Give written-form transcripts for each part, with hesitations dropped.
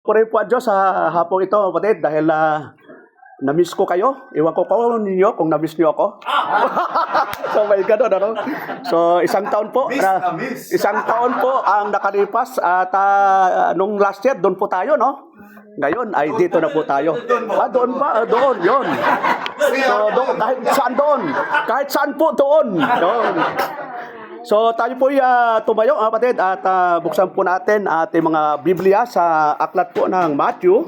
Puri po Diyos sa hapong ito, kapatid, dahil na-miss ko kayo. Iwan ko ninyo kung na-miss niyo ako. So, may ganun, ano? So, isang taon po. Isang taon po ang nakalipas at nung last year, doon po tayo, no? Ngayon ay dito na po tayo. Doon ba? Doon, yun. So, doon, kahit saan doon. Kahit saan po doon. Doon. So tayo po tumayo kapatid at buksan po natin ating mga Biblia sa aklat po ng Matthew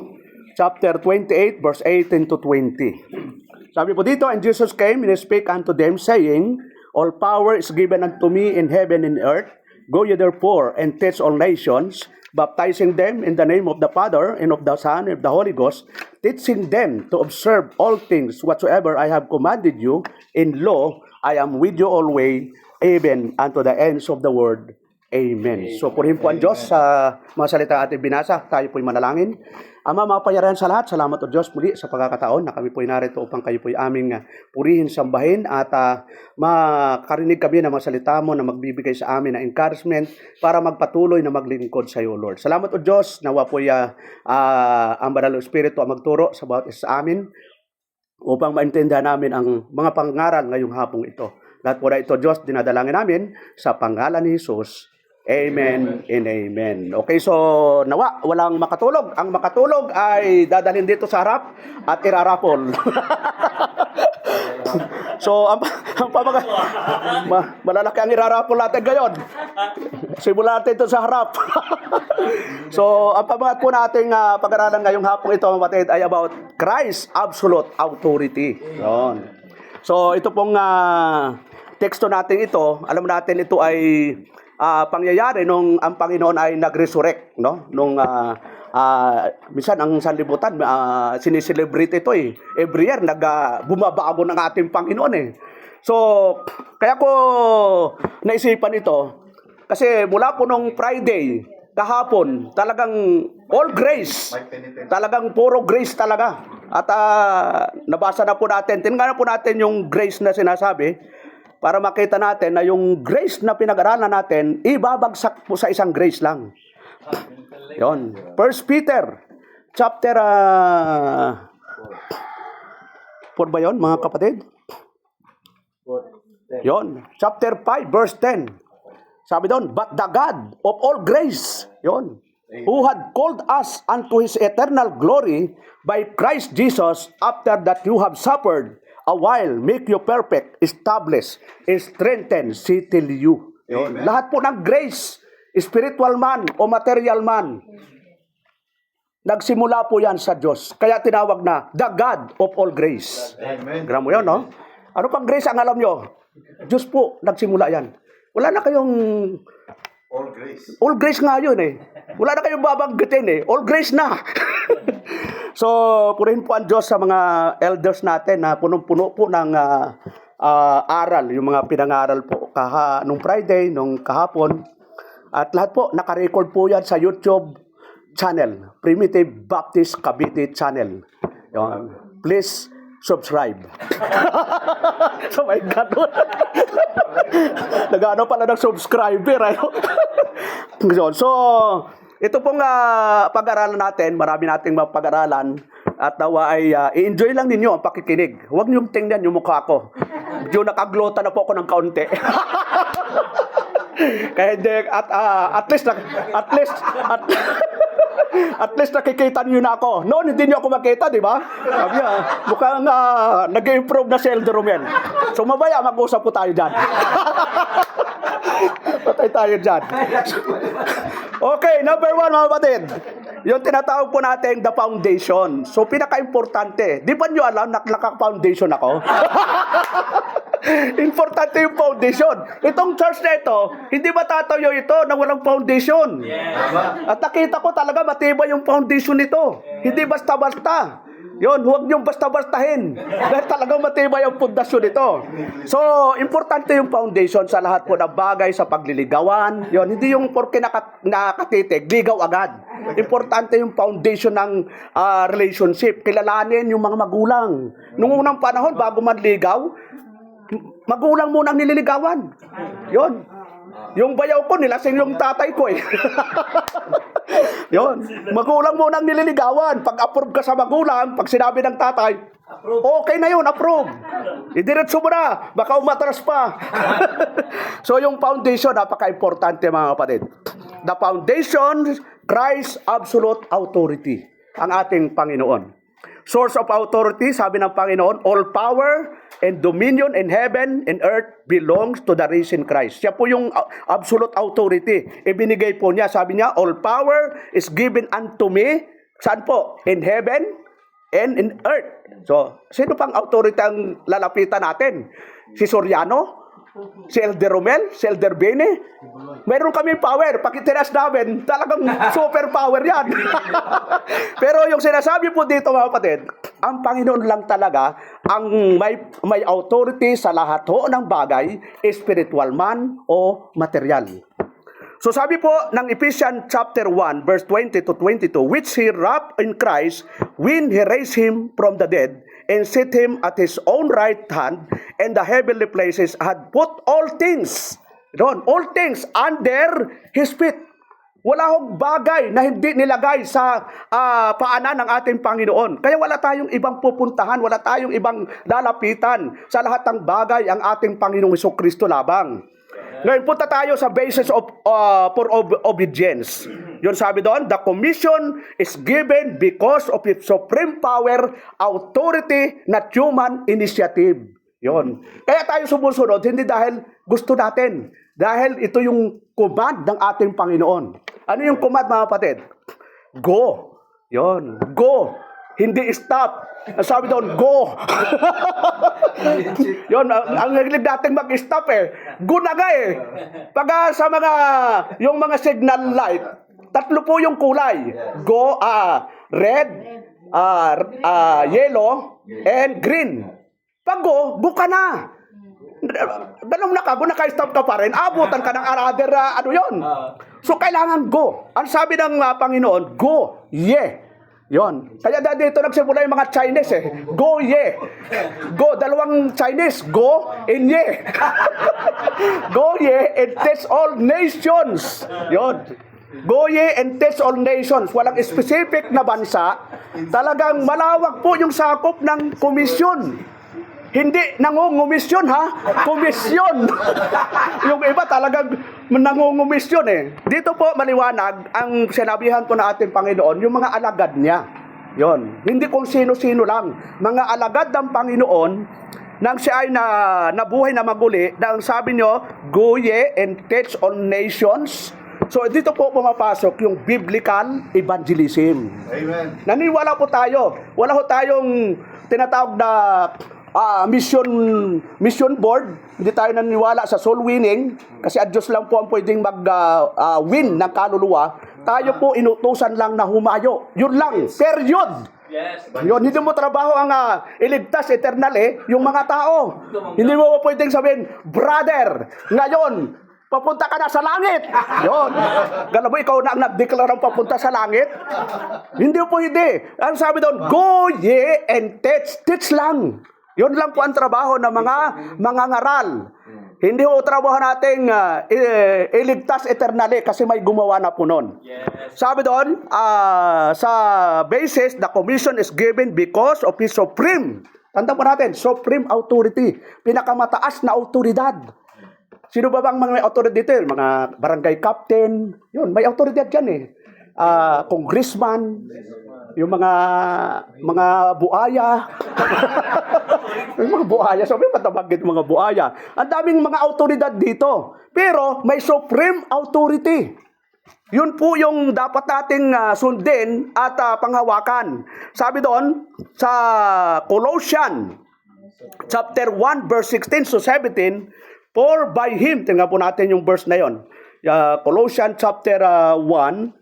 chapter 28 verse 18 to 20. Sabi po dito, and Jesus came and spake unto them saying, all power is given unto me in heaven and earth. Go ye therefore and teach all nations, baptizing them in the name of the Father and of the Son and of the Holy Ghost, teaching them to observe all things whatsoever I have commanded you. In lo, I am with you always, even unto the ends of the world. Amen. So, purihin po ang Diyos sa mga salita ating binasa. Tayo po'y manalangin. Ama, mapayarahan sa lahat. Salamat o Diyos muli sa pagkakataon na kami po'y narito upang kayo po'y aming purihin, sambahin at makarinig kami ng mga salita mo na magbibigay sa amin ng encouragement para magpatuloy na maglingkod sa iyo, Lord. Salamat o Diyos. Nawa po'y ang Banal na Espiritu ang magturo sa bawat isa sa amin upang maintindihan namin ang mga pangaral ngayong hapong ito. Lahat po na ito, Diyos, dinadalangin namin sa pangalan ni Jesus. Amen and amen. Okay, so nawa, walang makatulog. Ang makatulog ay dadalhin dito sa harap at irarapol. So, malalaki ang irarapol natin ngayon. Simulan natin ito sa harap. So, ang pamagat po nating pag-aralan ngayong hapong ito, kapatid, ay about Christ's absolute authority. Yun. So, ito pong teksto natin ito, alam natin ito ay pangyayari nung ang Panginoon ay nag-resurrect, no? Nung minsan ang sanlibutan sineselebrate ito eh. Every year bumabago ng ating Panginoon eh. So, kaya ko naisipan ito kasi mula po nung Friday kahapon, talagang all grace. Talagang puro grace talaga. At nabasa na po natin, tingnan po natin yung grace na sinasabi para makita natin na yung grace na pinag-aralan natin, ibabagsak po sa isang grace lang. Yon. 1 Peter, chapter 4 ba yun, mga kapatid? Yon. Chapter 5, verse 10. Sabi doon, but the God of all grace, yon, who had called us unto His eternal glory by Christ Jesus, after that you have suffered a while, make you perfect, establish, strengthen, settle you. Yun. Lahat po ng grace, spiritual man o material man, nagsimula po yan sa Diyos. Kaya tinawag na the God of all grace. Gram mo yun, no? Ano pang grace ang alam nyo? Diyos po, nagsimula yan. Wala na kayong all grace. All grace nga yun eh. Wala na kayong babanggitin eh. All grace na. So, purihin po ang Diyos sa mga elders natin na punong-puno po ng aral. Yung mga pinangaral po nung Friday, nung kahapon. At lahat po, nakarecord po yan sa YouTube channel. Primitive Baptist Cavite channel. Yun. Please subscribe. So, my God. Nag-ano pala ng subscriber. So, ito pong pag-aralan natin, marami nating mapag-aralan at nawa ay i-enjoy lang ninyo ang pakikinig. Huwag niyong tingnan yung mukha ko. Medyo nakaglota na po ako ng kaunti. Kaya hindi, at least nakikita niyo na ako. Noon, hindi niyo ako makita, di ba? Sabi niya, mukhang nag-improve na si Elder Romel. So, mabaya, mag-usap po tayo dyan. Patay tayo dyan. Okay, number 1, mga kapatid. Yung tinatawag po natin, the foundation. So, pinaka-importante. Di ba nyo alam, naka-foundation ako? Importante yung foundation. Itong church na ito, hindi matatayo ito na walang foundation. At nakita ko talaga matibay yung foundation nito. Hindi basta-basta. Yun, huwag niyong basta-bastahin. Dahil talagang matibay ang pundasyon nito. So, importante yung foundation sa lahat po na bagay sa pagliligawan. Yun, hindi yung porke nakatitig, ligaw agad. Importante yung foundation ng relationship. Kilalanin yung mga magulang. Nung unang panahon, bago manligaw, magulang muna ang nililigawan. Yun. Yung bayaw ko, nilasing yung tatay ko eh. Yun. Magulang mo nang nililigawan. Pag approve ka sa magulang, pag sinabi ng tatay, okay na yun, approve. Idiretso mo na, baka umatras pa. So yung foundation, napaka-importante mga kapatid. The foundation, Christ absolute authority, ang ating Panginoon. Source of authority, sabi ng Panginoon, all power and dominion in heaven and earth belongs to the risen Christ. Siya po yung absolute authority. Ibinigay po niya, sabi niya, all power is given unto me. Saan po? In heaven and in earth. So, sino pang authority ang lalapitan natin? Si Soriano? Si Elder Romel? Si Elder Bene? Meron kami power. Pag itinas namin, talagang super power yan. Pero yung sinasabi po dito mga kapatid, ang Panginoon lang talaga ang may authority sa lahat ho ng bagay, spiritual man o material. So sabi po ng Ephesians chapter 1 verse 20 to 22, which he wrapped in Christ when he raised him from the dead and set him at his own right hand and the heavenly places, had put all things under his feet. Wala hong bagay na hindi nilagay sa paanan ng ating Panginoon. Kaya wala tayong ibang pupuntahan, wala tayong ibang lalapitan. Sa lahat ng bagay ang ating Panginoong Jesucristo labang. Ngayon, punta tayo sa basis for obedience. Yun sabi doon, the commission is given because of its supreme power, authority, not human initiative. Yun. Kaya tayo sumusunod, hindi dahil gusto natin. Dahil ito yung command ng ating Panginoon. Ano yung command mga kapatid? Go. Yun. Go. Hindi stop. Sabi doon, go. Yun, ang hilig natin mag-stop Go na nga Pag sa yung mga signal light, tatlo po yung kulay. Go, red, yellow, and green. Pag go ka na. Dalawang naka-stop ka pa rin, abutan ka ng another, So, kailangan go. Ang sabi ng Panginoon, go, Yon. Kaya dito nagsimula yung mga Chinese Go, Go, dalawang Chinese. Go, and Go, and teach all nations. Yon. Go, and teach all nations. Walang specific na bansa. Talagang malawak po yung sakop ng komisyon. Hindi nangungumisyon komisyon. Yung iba talagang nangungumisyon Dito po maliwanag ang sinabihan po na ating Panginoon, yung mga alagad niya. Yon. Hindi kung sino-sino lang. Mga alagad ng Panginoon nang siya ay nabuhay na maguli, nang sabi nyo, go ye and teach all nations. So dito po pumapasok yung biblical evangelism. Amen. Naniniwala po tayo. Wala po tayong tinatawag na mission board. Hindi tayo naniniwala sa soul winning kasi ang Diyos lang po ang pwedeng mag-win ng kaluluwa. Tayo po inutusan lang na humayo. Yun lang. Period. Yes. Yun, hindi mo trabaho ang iligtas eternal yung mga tao. Hindi mo pwedeng sabihin, brother, ngayon, papunta ka na sa langit. Yun. Gala mo, ikaw na ang nag-declare ang papunta sa langit. Hindi po pwede. Ang sabi doon, go ye and teach lang. Yun lang po ang trabaho ng mga ngaral. Hindi po trabaho nating iligtas eternally kasi may gumawa na po nun. Yes. Sabi doon, sa basis, the commission is given because of His supreme. Tanda po natin, supreme authority. Pinakamataas na autoridad. Sino ba bang mga authority dito? Mga barangay captain. Yun, may autoridad dyan congressman. Yung mga buaya. Yung mga buaya. Sabi, patabagit mga buaya. Ang daming mga autoridad dito. Pero may supreme authority. Yun po yung dapat nating sundin at panghawakan. Sabi doon, sa Colossians chapter 1 verse 16 to 17, for by Him, tingnan po natin yung verse na yun. Colossians chapter 1,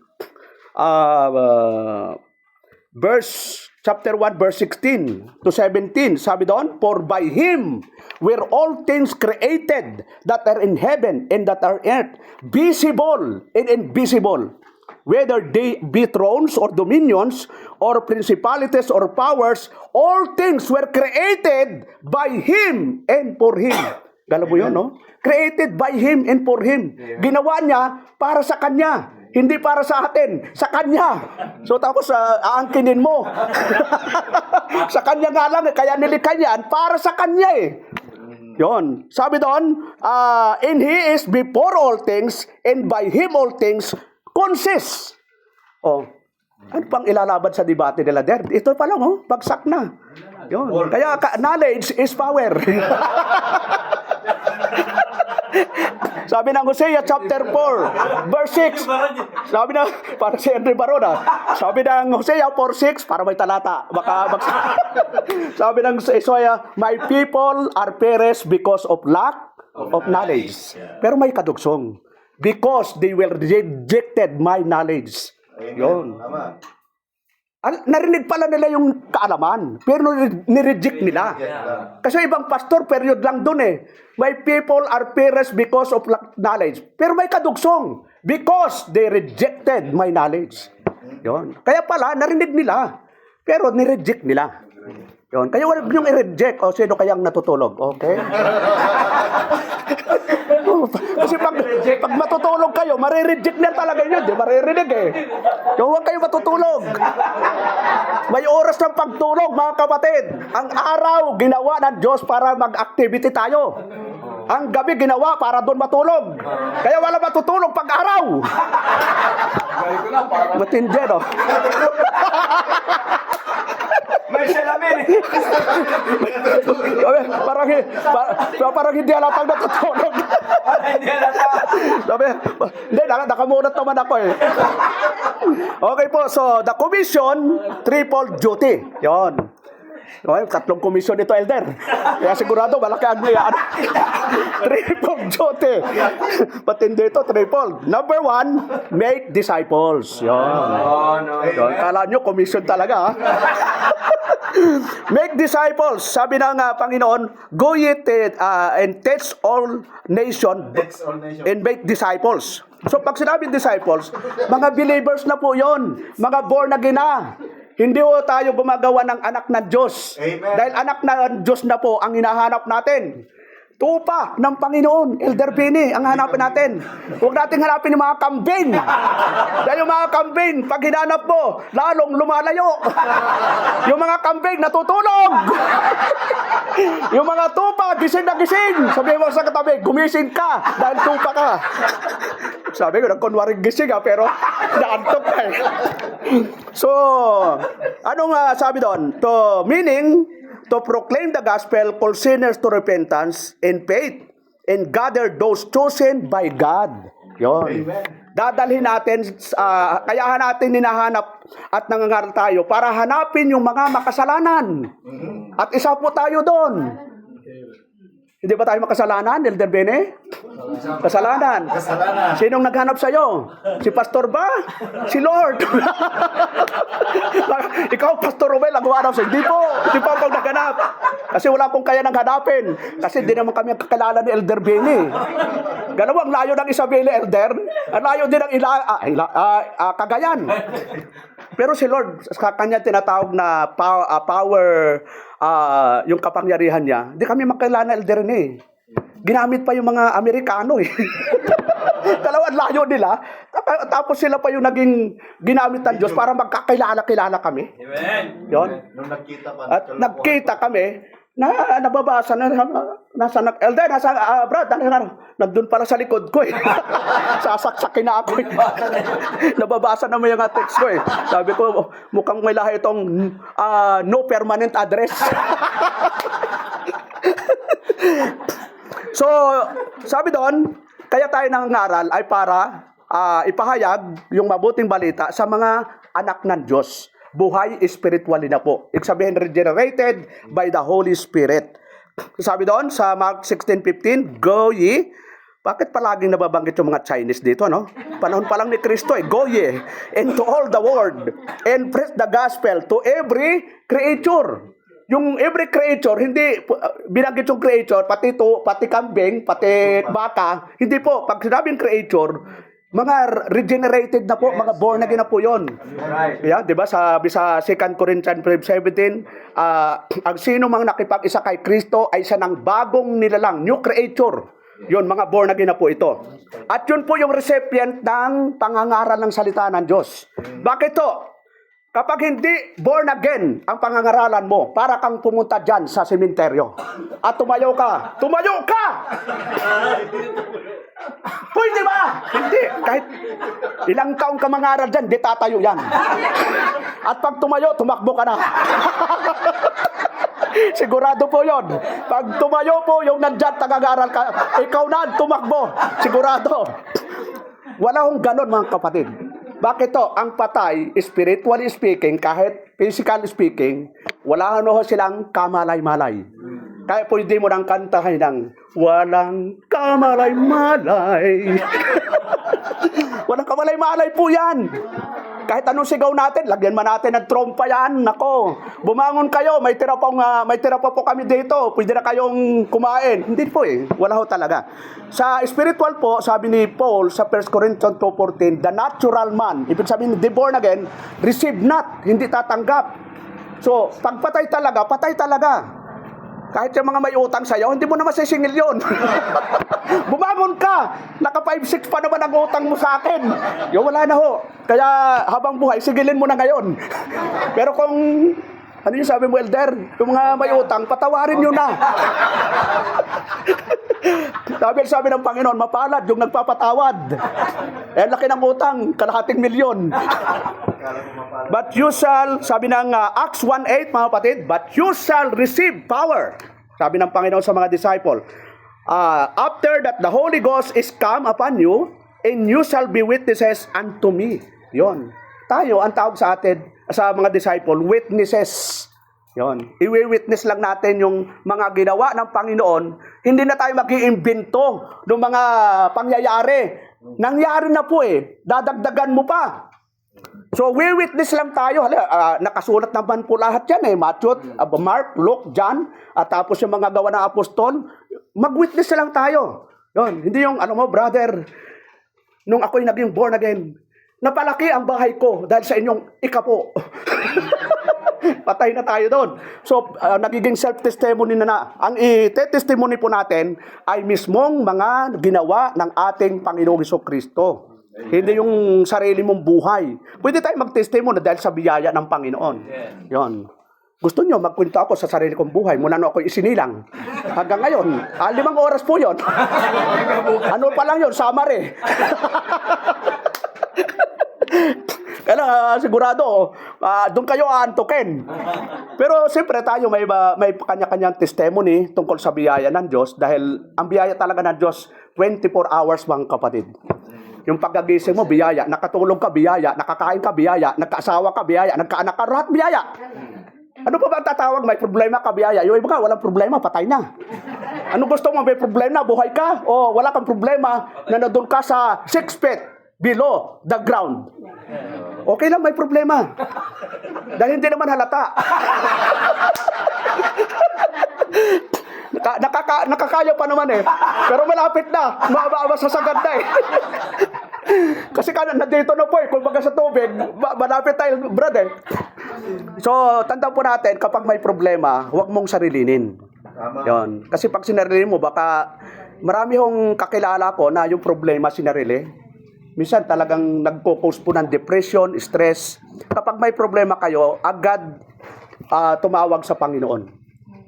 chapter 1 verse 16 to 17, sabi doon, for by Him were all things created that are in heaven and that are earth, visible and invisible, whether they be thrones or dominions or principalities or powers, all things were created by Him and for Him. Gala mo yun, no? Created by Him and for Him. Ginawa niya para sa Kanya. Hindi para sa atin, sa Kanya. So tapos aangkinin mo. Sa Kanya nga lang, kaya nilikha yan, para sa Kanya eh. Yon. Sabi doon, and He is before all things, and by Him all things consist. Oh, ano pang ilalaban sa debate nila der? Ito pa lang, bagsak na. Yon. Kaya knowledge is power. Sabi ng Hosea chapter 4, verse 6. Sabi na, para si Henry Barona. Sabi ng Hosea 4:6, para may talata. Sabi ng Hosea, my people are perished because of lack of knowledge. Pero may kadugsong. Because they were rejected my knowledge. Yun. Narinig pala nila yung kaalaman, pero nireject nila. Kasi ibang pastor, period lang dun eh. My people are perished because of knowledge. Pero may kadugsong. Because they rejected my knowledge. Yun. Kaya pala, narinig nila. Pero nireject nila. Yun. Kaya wala niyong i-reject. O sino kayang natutulog? Okay? Kasi pag matutulog kayo, marireject na talaga yun. Di maririnig eh. Kaya huwag kayo matutulog. May oras ng pagtulog, mga kapatid. Ang araw, ginawa ng Diyos para mag-activity tayo. Ang gabi, ginawa para doon matulog. Kaya wala matutulog pag araw. Matindi, no? May salamin eh. Parang hindi halatang natutulog. Hindi halata. Sabi, hindi, nakamunot naman ako eh. Okay po, so the commission, threefold duty. Yon. Okay, 3 commission ito, Elder. Kaya sigurado, malaki ang yan. Threefold duty. Patindi ito, threefold. Number 1, make disciples. Yon. Yon. Kala nyo, commission talaga, ha? Make disciples. Sabi ng Panginoon, go ye and teach all nation and make disciples. So pag sinabing disciples, mga believers na po yon, mga born again na. Hindi po tayo gumagawa ng anak ng Diyos. Amen. Dahil anak ng Diyos na po ang hinahanap natin. Tupa ng Panginoon, Elder Benny, ang hanapin natin. Huwag natin hanapin yung mga kambing. Dahil yung mga kambing, pag hinanap mo, lalong lumalayo. Yung mga kambing, natutulog. Yung mga tupa, gising na gising. Sabi mo sa katabi, gumising ka dahil tupa ka. Sabi ko, nagkunwaring gising pero naantok ka eh. So, anong sabi doon? Meaning, to proclaim the gospel, call sinners to repentance and faith, and gather those chosen by God. Yun. Dadalhin natin, kaya natin hinahanap at nangangaral tayo para hanapin yung mga makasalanan. At isa po tayo doon. Hindi ba tayo makasalanan, Elder Bene? Kasalanan. Sinong naghanap sa'yo? Si Pastor ba? Si Lord. Ikaw, Pastor Romel, ang huwanap sa'yo. Hindi po. Hindi po ako naghanap. Kasi wala pong kaya nang hanapin. Kasi di naman kami kakilala ni Elder Bene. Gano'n ang layo ng Isabela, Elder. Ang layo din ng Cagayan. Pero si Lord, sa kanya tinatawag na power, yung kapangyarihan niya, hindi kami makilala Elder eh. Ginamit pa yung mga Amerikano eh. Dalawang layo nila. Tapos sila pa yung naging ginamit ng Diyos para magkakilala-kilala kami. Amen. Yun. Nung nagkita pa. At nagkita kami, nababasa na, Elder, Brad, nandun pala sa likod ko eh. Sasaksakin na ako eh. Nababasa naman yung text ko eh. Sabi ko, mukhang may lahi itong no permanent address. So, sabi doon, kaya tayo nangangaral ay para ipahayag yung mabuting balita sa mga anak ng Diyos. Buhay spiritually na po. Ibig sabihin, regenerated by the Holy Spirit. Sabi doon sa Mark 16:15, go ye. Bakit palaging nababanggit yung mga Chinese dito, no? Panahon pa lang ni Kristo eh. Go ye into all the world and preach the gospel to every creature. Yung every creature, hindi binanggit yung creature, pati kambing, pati baka. Hindi po. Pag sinabing creature, mga regenerated na po, mga born again na po yun. Yeah, di ba? Sabi sa 2 Corinthians 5:17, ang sino mang nakipag-isa kay Kristo ay isa ng bagong nilalang, new creature. Yun, mga born again na po ito. At yun po yung recipient ng pangangaral ng salita ng Diyos. Bakit to? Kapag hindi born again ang pangangaralan mo, para kang pumunta dyan sa sementeryo. At tumayo ka. Tumayo ka! Pwede ba? Hindi. Kahit ilang taong ka mangaral dyan, di tatayo yan. At pag tumayo, tumakbo ka na. Sigurado po yon. Pag tumayo po yung nandyan, tagagaral ka, ikaw na, tumakbo. Sigurado. Wala hong ganon, mga kapatid. Bakit to? Ang patay, spiritually speaking, kahit physically speaking, wala ano silang kamalay-malay. Kaya pwede mo nang kantahin ng walang kamalay-malay. Walang kamalay-malay po yan. Kahit anong sigaw natin, lagyan man natin ng trompa yan. Nako, bumangon kayo, may tira pa po kami dito. Pwede na kayong kumain. Hindi po eh, wala ho talaga. Sa spiritual po, sabi ni Paul sa 1 Corinthians 2:14, the natural man, ibig sabihin, the born again, receive not, hindi tatanggap. So, pag patay talaga, patay talaga. Kahit yung mga may utang sa'yo, hindi mo na masisingil yun. Bumangon ka! Naka 5-6 pa naman ang utang mo sa akin. Yung wala na ho. Kaya habang buhay, sigilin mo na ngayon. Pero kung, ano yung sabi mo, Elder? Yung mga may utang, patawarin nyo na. Sabi ng Panginoon, mapalad yung nagpapatawad. Eh, laki ng utang, kalahating milyon. But you shall, sabi ng Acts 1:8, mga kapatid, but you shall receive power. Sabi ng Panginoon sa mga disciple, after that the Holy Ghost is come upon you, and you shall be witnesses unto me. Yon. Tayo, ang tawag sa atin, sa mga disciple, witnesses. Yon. Iwi-witness lang natin yung mga ginawa ng Panginoon. Hindi na tayo mag-iimbento ng mga pangyayari. Nangyari na po eh. Dadagdagan mo pa. So, we-witness lang tayo. Nakasulat naman po lahat yan eh. Matthew, Mark, Luke, John, at tapos yung mga gawa ng apostol. Mag-witness lang tayo. Yon. Hindi yung, ano mo, brother, nung ako'y naging born again, napalaki ang bahay ko dahil sa inyong ikapo. Patay na tayo doon. So, nagiging self-testimony na. Ang i-testimony po natin ay mismong mga ginawa ng ating Panginoong Jesucristo. Hindi yung sarili mong buhay. Pwede tayo mag-testimony dahil sa biyaya ng Panginoon. Yon. Gusto nyo, magkwento ako sa sarili kong buhay mula nung ako isinilang. Hanggang ngayon, 5 oras po yon. Ano pa lang yon, summary. Kaya sigurado, doon kayo aantukin. Pero siyempre tayo may kanya-kanyang testimony tungkol sa biyaya ng Diyos dahil ang biyaya talaga ng Diyos 24 hours, mga kapatid. Yung pagkagising mo, biyaya. Nakatulog ka, biyaya. Nakakain ka, biyaya. Nagkaasawa ka, biyaya. Nagkaanak ka, lahat biyaya. Ano pa ba ang tatawag? May problema ka, biyaya. Yung iba ka, walang problema, patay na. Ano gusto mo? May problema, buhay ka? O wala kang problema na nandun ka sa 6 feet below the ground. Okay lang, may problema. Dahil hindi naman halata. Nakakaya pa naman eh. Pero malapit na. Masasagad na eh. Kasi nandito na po eh. Kung baga sa tubig, malapit tayo, brother. So, tandaan po natin, kapag may problema, huwag mong sarilinin. Yon. Kasi pag sinarilin mo, baka marami hong kakilala ko na yung problema sinarili. Minsan talagang nagko-cause po ng depression, stress. Kapag may problema kayo, agad tumawag sa Panginoon.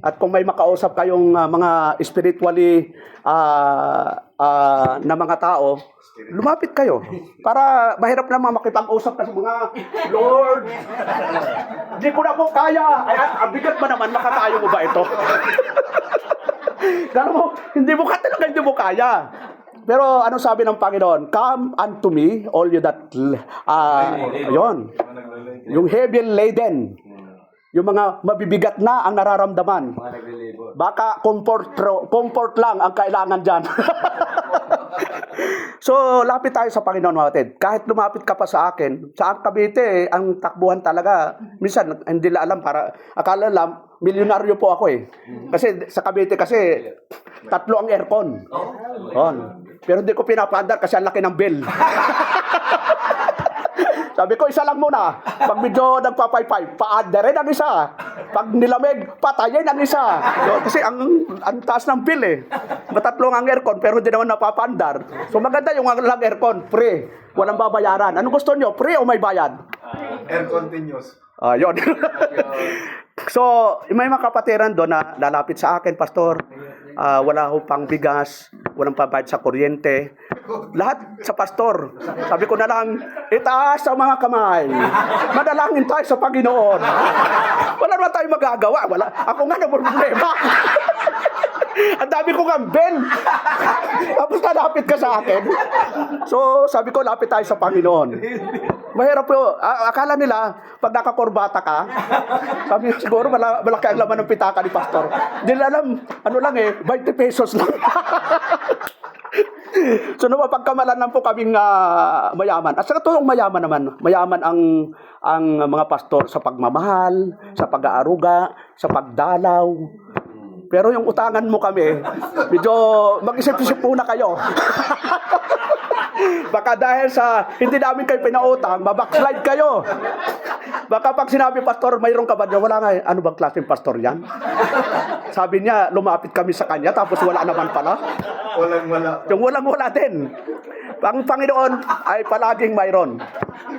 At kung may makausap kayong mga spiritually na mga tao, lumapit kayo. Para mahirap naman makipag-usap kasi mga, Lord, hindi ko na po kaya. Ay, ang bigat ba naman, makatayo mo ba ito? Gano'n mo, hindi mo kaya. Pero ano sabi ng Panginoon? Come unto me, all you that, yung heavy laden. Yung mga mabibigat na ang nararamdaman. Baka comfort lang ang kailangan dyan. So, lapit tayo sa Panginoon, mga kapatid. Kahit lumapit ka pa sa akin, sa Cavite, ang takbuhan talaga, minsan, hindi la alam, akala lang, milyonaryo po ako eh. Kasi sa Cavite kasi, 3 ang aircon. Pero hindi ko pinapaandar kasi ang laki ng bill. Sabi ko, isa lang muna. Pag medyo nagpapaypay, paanda rin ang isa. Pag nilamig, patayin ang isa. So, kasi ang taas ng bill eh. Matatlong ang aircon, pero hindi naman napapandar. So maganda yung lang aircon, free. Walang babayaran. Anong gusto nyo, free o may bayad? Air continuous. Yun. So, may mga kapatiran doon na lalapit sa akin, Pastor. Wala ho pang bigas, walang pabayad sa kuryente. Lahat sa pastor. Sabi ko na lang, itaas ang mga kamay. Madalangin tayo sa Panginoon. Wala naman tayo magagawa. Wala. Ako nga na problema. Ang dami ko nga bill. Tapos nalapit ka sa akin. So, sabi ko, lapit tayo sa Panginoon. Mahirap po. Akala nila, pag nakakorbata ka, sabi siguro malaki ang laman ng pitaka ni pastor. Hindi nila alam, ano lang 20 pesos lang. So, napapagkamalan lang po kaming mayaman. At sa totoong mayaman naman, mayaman ang mga pastor sa pagmamahal, sa pag-aaruga, sa pagdalaw. Pero yung utangan mo kami, medyo mag-isip-isip muna kayo. Baka dahil sa hindi namin kayo pinautang, mabackslide kayo. Baka pag sinabi, pastor, mayroon ka ba? Wala nga. Ano bang klaseng pastor yan? Sabi niya, lumapit kami sa kanya, tapos wala naman pala. Walang-wala. Yung walang-wala din. Ang Panginoon ay palaging mayroon.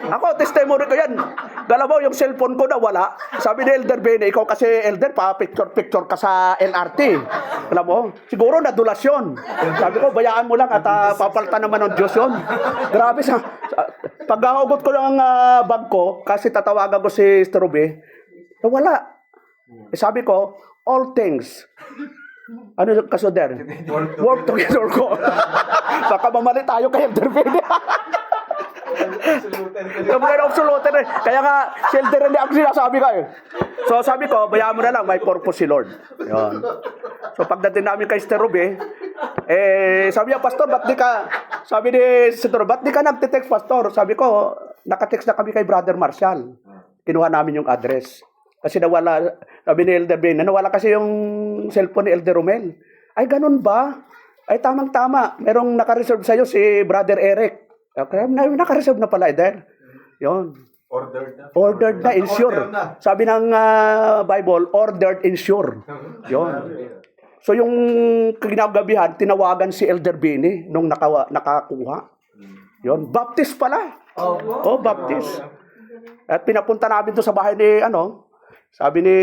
Ako, testimony ko yan. Dalawa yung cellphone ko na wala. Sabi ni Elder Bene, ikaw kasi Elder, pa-picture-picture ka sa LRT. Alam mo, siguro nadulas yun. Sabi ko, bayaan mo lang at papalta naman ng Diyos yun. Grabe sa... Pag-ahugot ko ng bag ko, kasi tatawagan ko si Strobe, wala. Sabi ko, all things. Ano yung kasoder? Work together ko. Baka mamali tayo kay Elder Bene. Yung mga absolute rin. Kaya nga, shelter rin ang sinasabi ko eh. So sabi ko, bayaan mo na lang, may purpose si Lord. Yun. So pagdating namin kay Sister Ruby, sabi niya, Pastor, sabi ni Sister Ruby, ba't di ka nagtitext, Pastor? Sabi ko, nakatext na kami kay Brother Marshall. Kinuha namin yung address. Kasi nawala, sabi ni Elder Ben, nawala kasi yung cellphone ni Elder Romel. Ay, ganun ba? Ay, tamang-tama. Merong naka-reserve sa'yo si Brother Eric. Okay, naka-reserve na pala, Elder. Yun. Ordered na, insure. Sabi ng Bible, ordered, insure. Yun. So yung kinagabihan, tinawagan si Elder Bini nung nakakuha. Yun. Baptist pala. Oh, Baptist. At pinapunta namin to sa bahay ni, sabi ni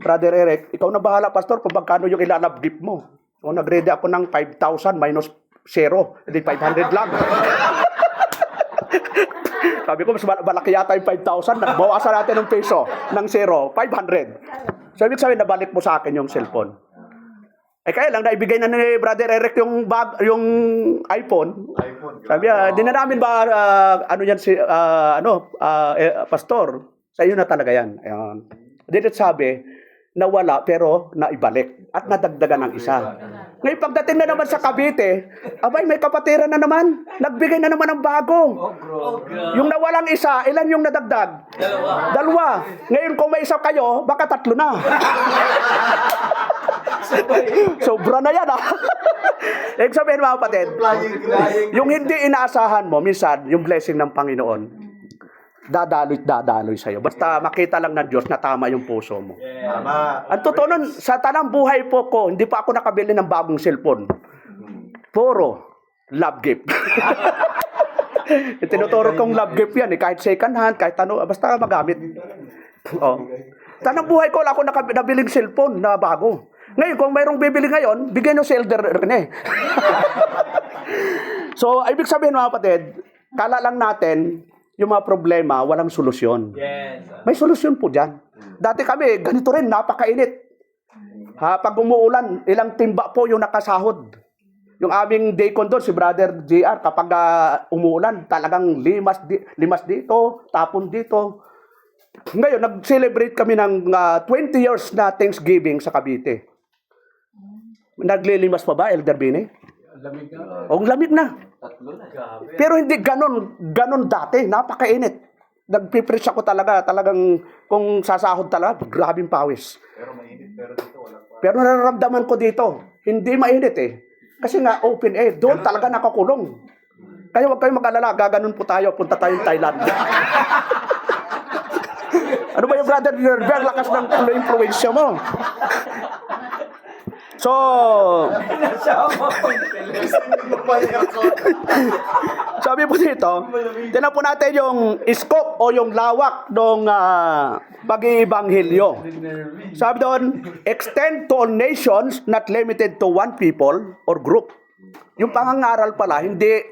Brother Eric, ikaw na bahala, Pastor, kung magkano yung ilalab gift mo. So nag-ready ako ng 5,000 minus 0. Hindi 500 lang. Sabi ko, mas malaki yata yung 5,000. Bawasan natin ng peso ng 0, 500. So, ibig sabihin, nabalik mo sa akin yung cellphone. Kaya lang, naibigay na ni Brother Eric yung iPhone. Sabi niya, di na namin ba, Pastor, sa iyo na talaga yan. Ayan. Dito sabi, nawala pero naibalik at nadagdagan ng isa. Ngayon pagdating na naman sa Cavite, abay may kapatiran na naman. Nagbigay na naman ng bago. Yung nawalang isa, ilan yung nadagdag? Dalawa. Ngayon kung may isa kayo, baka 3 na. Sobra na yan Ibig sabihin mga kapatid, yung hindi inaasahan mo, minsan, yung blessing ng Panginoon, dadaloy sa'yo. Basta makita lang ng Diyos na tama yung puso mo. Ang totoo nun, sa tanang buhay po ko, hindi pa ako nakabili ng bagong cellphone. Puro love gift. Tinuturo kong love gift yan. Kahit second hand, kahit basta magamit. Tanang buhay ko, wala ako nabiling cellphone na bago. Ngayon, kung mayroong bibili ngayon, bigyan nyo si Elder Rene. So, ibig sabihin mga kapatid, kala lang natin, yung mga problema, walang solusyon. Yes. May solusyon po dyan. Dati kami, ganito rin, napakainit. Pag umuulan, ilang timba po yung nakasahod. Yung aming deacon doon, si Brother JR, kapag umuulan, talagang limas dito, tapon dito. Ngayon, nag-celebrate kami ng 20 years na Thanksgiving sa Cavite. Naglilimas pa ba, Elder Bini? Lamig na. Lamig na. 3 na. Pero hindi ganon dati, napakainit. Nagpipreach ako talagang kung sasahod talaga, grabing pawis. Pero mainit, pero dito walang pa. Pero nararamdaman ko dito, hindi mainit Kasi nga open air, doon talaga nakakulong. Kaya huwag kayong mag-alala, gaganon po tayo, punta tayong Thailand. Ano ba yung brother Nerver? Lakas ng influensya mo. So, sabi po dito, tinan po natin yung scope o yung lawak ng pag-iibanghilyo. Sabi doon, extend to all nations, not limited to one people or group. Yung pangangaral pala, hindi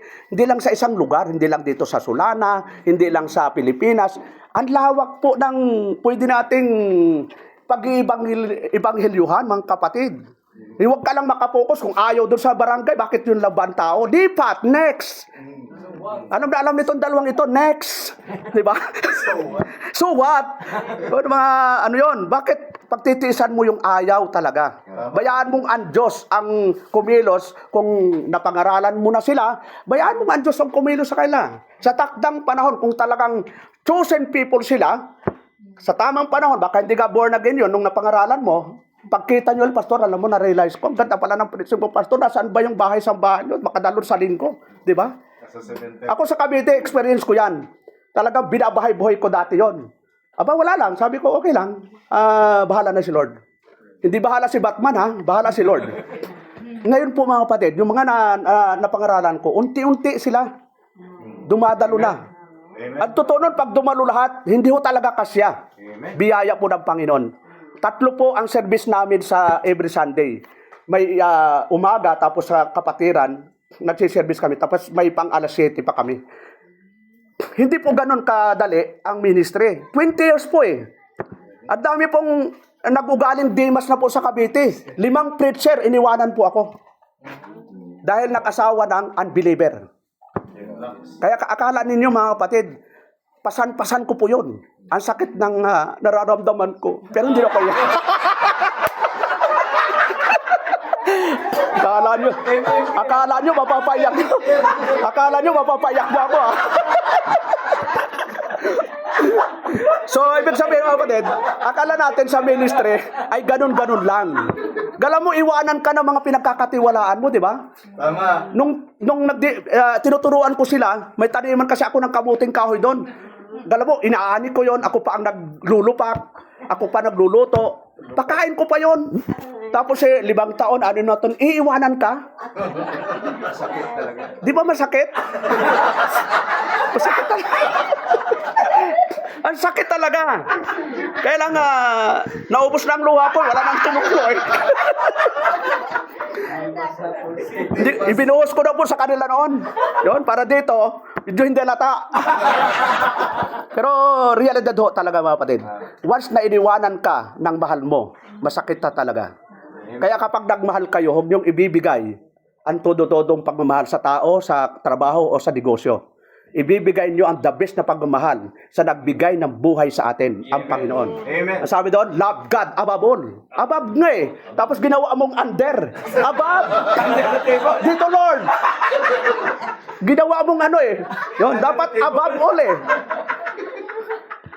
lang sa isang lugar, hindi lang dito sa Sulana, hindi lang sa Pilipinas. Ang lawak po ng pwede nating pag-iibanghelyuhan, mga kapatid. Huwag ka lang makapokus kung ayaw doon sa barangay, bakit yung laban tao? Lipat, next. Alam na alam nitong dalawang ito, next. Di ba? So what? So, mga ano yun, bakit pagtitiisan mo yung ayaw talaga? Bayaan mong ang Diyos ang kumilos kung napangaralan mo na sila, bayaan mong ang Diyos ang kumilos sa kanila. Sa takdang panahon, kung talagang chosen people sila, sa tamang panahon, baka hindi ka born again yun nung napangaralan mo, pagkita nyo, pastor, alam mo, na-realize ko, ang ganda pala ng prinsipyo, pastor, nasaan ba yung bahay-sambahan nyo? Makadalon sa linggo, di ba? Ako sa Cavite, experience ko yan. Talagang binabahay-buhay ko dati yon. Aba, wala lang. Sabi ko, okay lang. Bahala na si Lord. Hindi bahala si Batman, ha? Bahala si Lord. Ngayon po, mga kapatid, yung mga napangaralan ko, unti-unti sila dumadalo na. At totoo nun, pag dumalo lahat, hindi ho talaga kasya. Biyaya po ng Panginoon. 3 po ang service namin sa every Sunday. May umaga, tapos sa kapatiran, nagsiservice kami, tapos may pang alas 7 pa kami. Hindi po ganun kadali ang ministry. 20 years po eh. At dami pong nag-ugaling Dimas na po sa Cavite. 5 preacher, iniwanan po ako. Dahil nag-asawa ng unbeliever. Kaya akala ninyo, mga kapatid, pasan-pasan ko po yun. Ang sakit ng nararamdaman ko. Pero hindi na kaya. Akala nyo mapapayak. Akala nyo mapapayak mo ako, ha? So, ibig sabihin, mga kapatid, akala natin sa ministry ay ganun-ganun lang. Gala mo, iwanan ka ng mga pinagkakatiwalaan mo, di ba? Tama. Nung tinuturuan ko sila, may taniman kasi ako ng kamuting kahoy doon. Gala mo, inaani ko yon, ako pa ang naglulupak, ako pa nagluluto, pakain ko pa yon. Tapos 5 taon, ano na ito, iiwanan ka? Sakit talaga. Di ba masakit? Masakit talaga. Ang sakit talaga. Kaya lang, naubos na ang luha ko, wala nang tumulo eh. Ibinuhos ko na po sa kanila noon. Yun, para dito, medyo hindi lata. Pero realidad ho talaga, mga kapatid. Once na iniwanan ka ng mahal mo, masakit na talaga. Kaya kapag nagmahal kayo, huwag niyong ibibigay ang todo-todong pagmamahal sa tao, sa trabaho o sa negosyo. Ibibigay niyo ang the best na pagmamahal sa nagbigay ng buhay sa atin, ang Panginoon. Amen. Ang sabi doon, love God above all. Above nga eh. Tapos ginawa mong under. Above. Dito, Lord. Ginawa mong ano eh. Yun, dapat above all eh.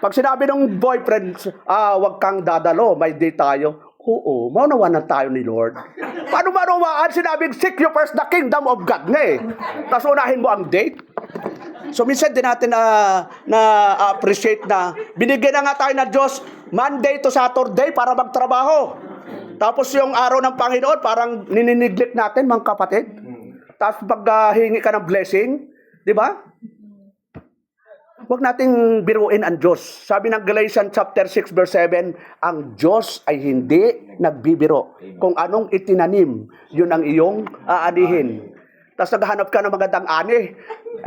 Pag sinabi ng boyfriend, wag kang dadalo, may date tayo. Oo, maunawanan tayo ni Lord. Paano maunawaan? Sinabing, seek you first the kingdom of God nga eh. Tapos unahin mo ang date. So minsan din natin na-appreciate na binigyan na nga tayo ng Diyos Monday to Saturday para magtrabaho. Tapos yung araw ng Panginoon, parang ninineglect natin, mga kapatid. Tapos pag hingi ka ng blessing, di ba? Huwag nating biruin ang Diyos. Sabi ng Galatians chapter 6 verse 7, ang Diyos ay hindi nagbibiro. Kung anong itinanim, yun ang iyong aanihin. Tapos naghahanap ka ng magandang ani,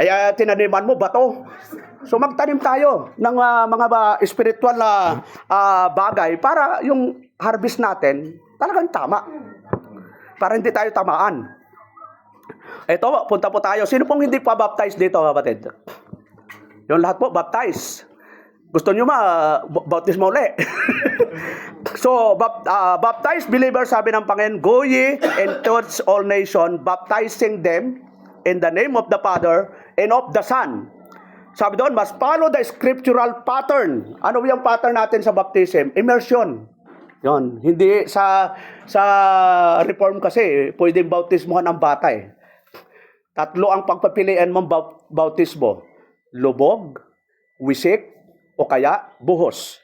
ay tinaniman mo bato. So magtanim tayo ng mga spiritual na bagay para yung harvest natin talagang tama. Para hindi tayo tamaan. Ito, punta po tayo. Sino pong hindi pa baptized dito, kapatid? Yung lahat po, baptize. Gusto nyo bautismo uli. So, baptized believers, sabi ng Panginoon, go ye and teach all nations, baptizing them in the name of the Father and of the Son. Sabi doon, must follow the scriptural pattern. Ano yung pattern natin sa baptism? Immersion. Yon, hindi sa reform kasi, pwedeng bautismohan ang bata eh. Tatlo ang pagpapilian mong bautismo. Lubog, wisik, o kaya buhos.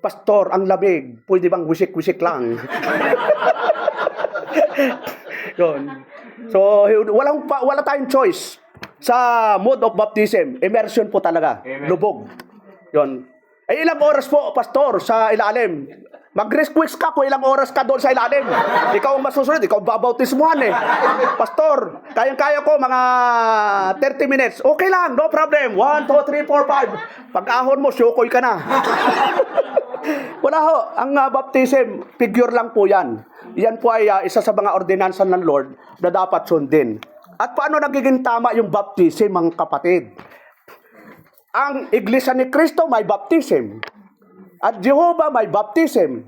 Pastor, ang lamig. Pwede bang wisik-wisik lang? Yun. So, wala tayong choice sa mode of baptism. Immersion po talaga. Amen. Lubog. Yun. Eh, ilang oras po, Pastor, sa ilalim? Mag-request ka kung ilang oras ka doon sa ilalim. Ikaw ang masusunod, ikaw babautismuhan eh. Pastor, kayang-kaya ko mga 30 minutes. Okay lang, no problem. 1, 2, 3, 4, 5. Pag-ahon mo, syukoy ka na. Wala ho. Ang baptism, figure lang po yan. Yan po ay isa sa mga ordinansa ng Lord na dapat sundin. At paano nagiging tama yung baptism, mga kapatid? Ang Iglesia ni Cristo may baptism. At Jehovah may baptism.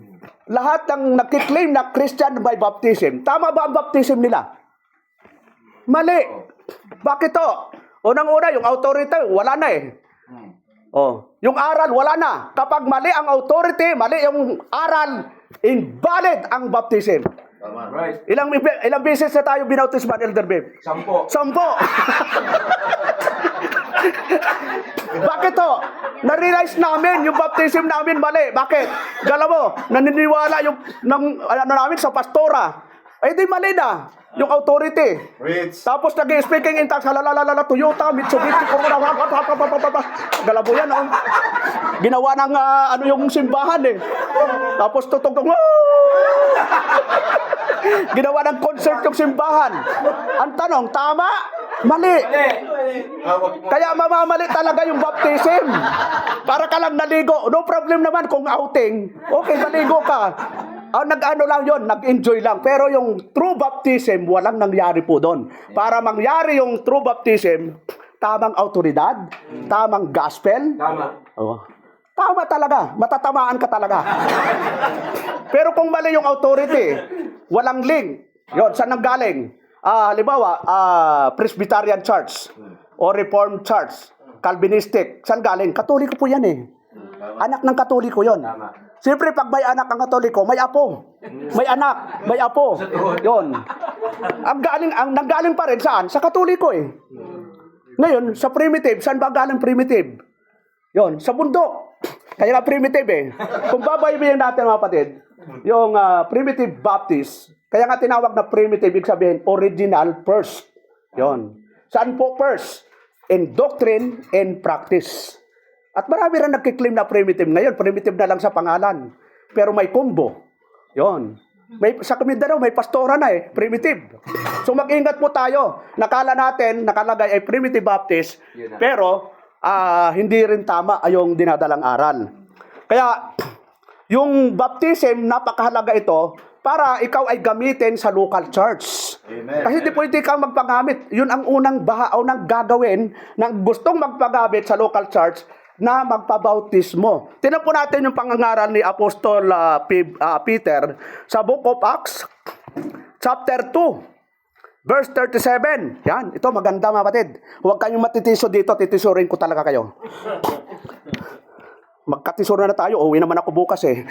Lahat ng nakiklaim na Christian may baptism. Tama ba ang baptism nila? Mali. Bakit to? Unang-una, yung authority, wala na eh. Oh, yung aral, wala na. Kapag mali ang authority, mali yung aral, invalid ang baptism. Tama. Right. Ilang beses na tayo binautisman, Elder Babe? 10. 10. Bakit to? Na-realize namin yung baptism namin mali. Bakit? Gala mo, naniniwala yung namin sa pastora. Eh di mali na yung authority. Rich. Tapos nag-speaking in tongues, halalalala, Toyota, Mitsubishi, Corona, galabo yan, oh. Ginawa ng yung simbahan eh. Tapos tutugtog, ginawa ng concert yung simbahan. Ang tanong, tama? Mali. Hawak mo. Kaya mamamali talaga yung baptism. Para ka lang naligo. No problem naman kung outing. Okay, maligo ka. Nag-ano lang yon, nag-enjoy lang. Pero yung true baptism, walang nangyari po doon. Para mangyari yung true baptism, tamang autoridad, tamang gospel. Tama. Oh. Tama talaga. Matatamaan ka talaga. Pero kung mali yung authority, walang link. Yon, saan nanggaling? Halimbawa, Presbyterian Church o Reformed Church, Calvinistic, saan galing? Katoliko po yan eh. Anak ng Katoliko yon. Siyempre, pag may anak ng Katoliko, may apo. May anak, may apo. Yon. Ang nanggaling pa rin saan? Sa Katoliko eh. Ngayon, sa primitive, saan ba galing primitive? Yon, sa bundok. Kaya nga primitive eh. Kung babaybayin natin mga kapatid, yung primitive Baptist, kaya nga tinawag na primitive, ibig sabihin, original first. Yon. Saan po first? In doctrine and practice. At marami rin nagkiklaim na primitive ngayon. Primitive na lang sa pangalan. Pero may combo. Yon. Sa Mindanao, may pastora na eh. Primitive. So mag-ingat po tayo. Nakala natin, nakalagay ay primitive Baptist. Pero, hindi rin tama yung dinadalang aral. Kaya, yung baptism, napakahalaga ito para ikaw ay gamitin sa local church. Amen. Kasi hindi pwede kang magpagamit. Yun ang unang unang gagawin ng gustong magpagamit sa local church na magpabautismo. Tingnan po natin yung pangangaral ni Apostol Peter sa Book of Acts, chapter 2, verse 37. Yan, ito maganda mga kapatid. Huwag kayong matitiso dito, titisurin ko talaga kayo. Magkatisura na tayo, uwi naman ako bukas eh.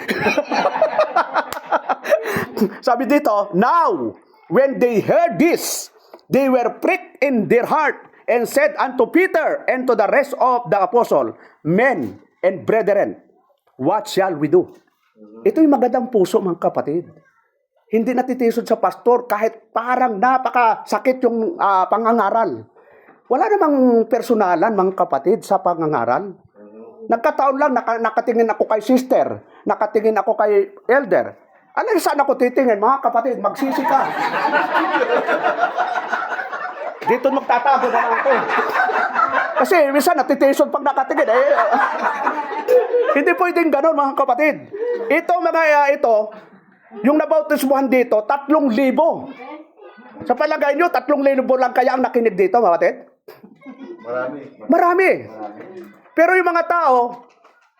Sabi dito, now, when they heard this, they were pricked in their heart, and said unto Peter and to the rest of the apostle, men and brethren, what shall we do? Ito yung magandang puso, mga kapatid. Hindi natitisod sa pastor kahit parang napakasakit yung pangangaral. Wala namang personalan, mga kapatid, sa pangangaral. Nagkataon lang, nakatingin ako kay sister, nakatingin ako kay elder. Alam saan ako titingin, mga kapatid, magsisi ka. Dito magtatago na lang ako. Kasi minsan natitiisod pag nakatingin. Hindi pwedeng gano'n, mga kapatid. Ito, yung nabautismuhan dito, 3,000. Sa palagay nyo, 3,000 lang kaya ang nakinig dito, mga kapatid? Marami. Pero yung mga tao,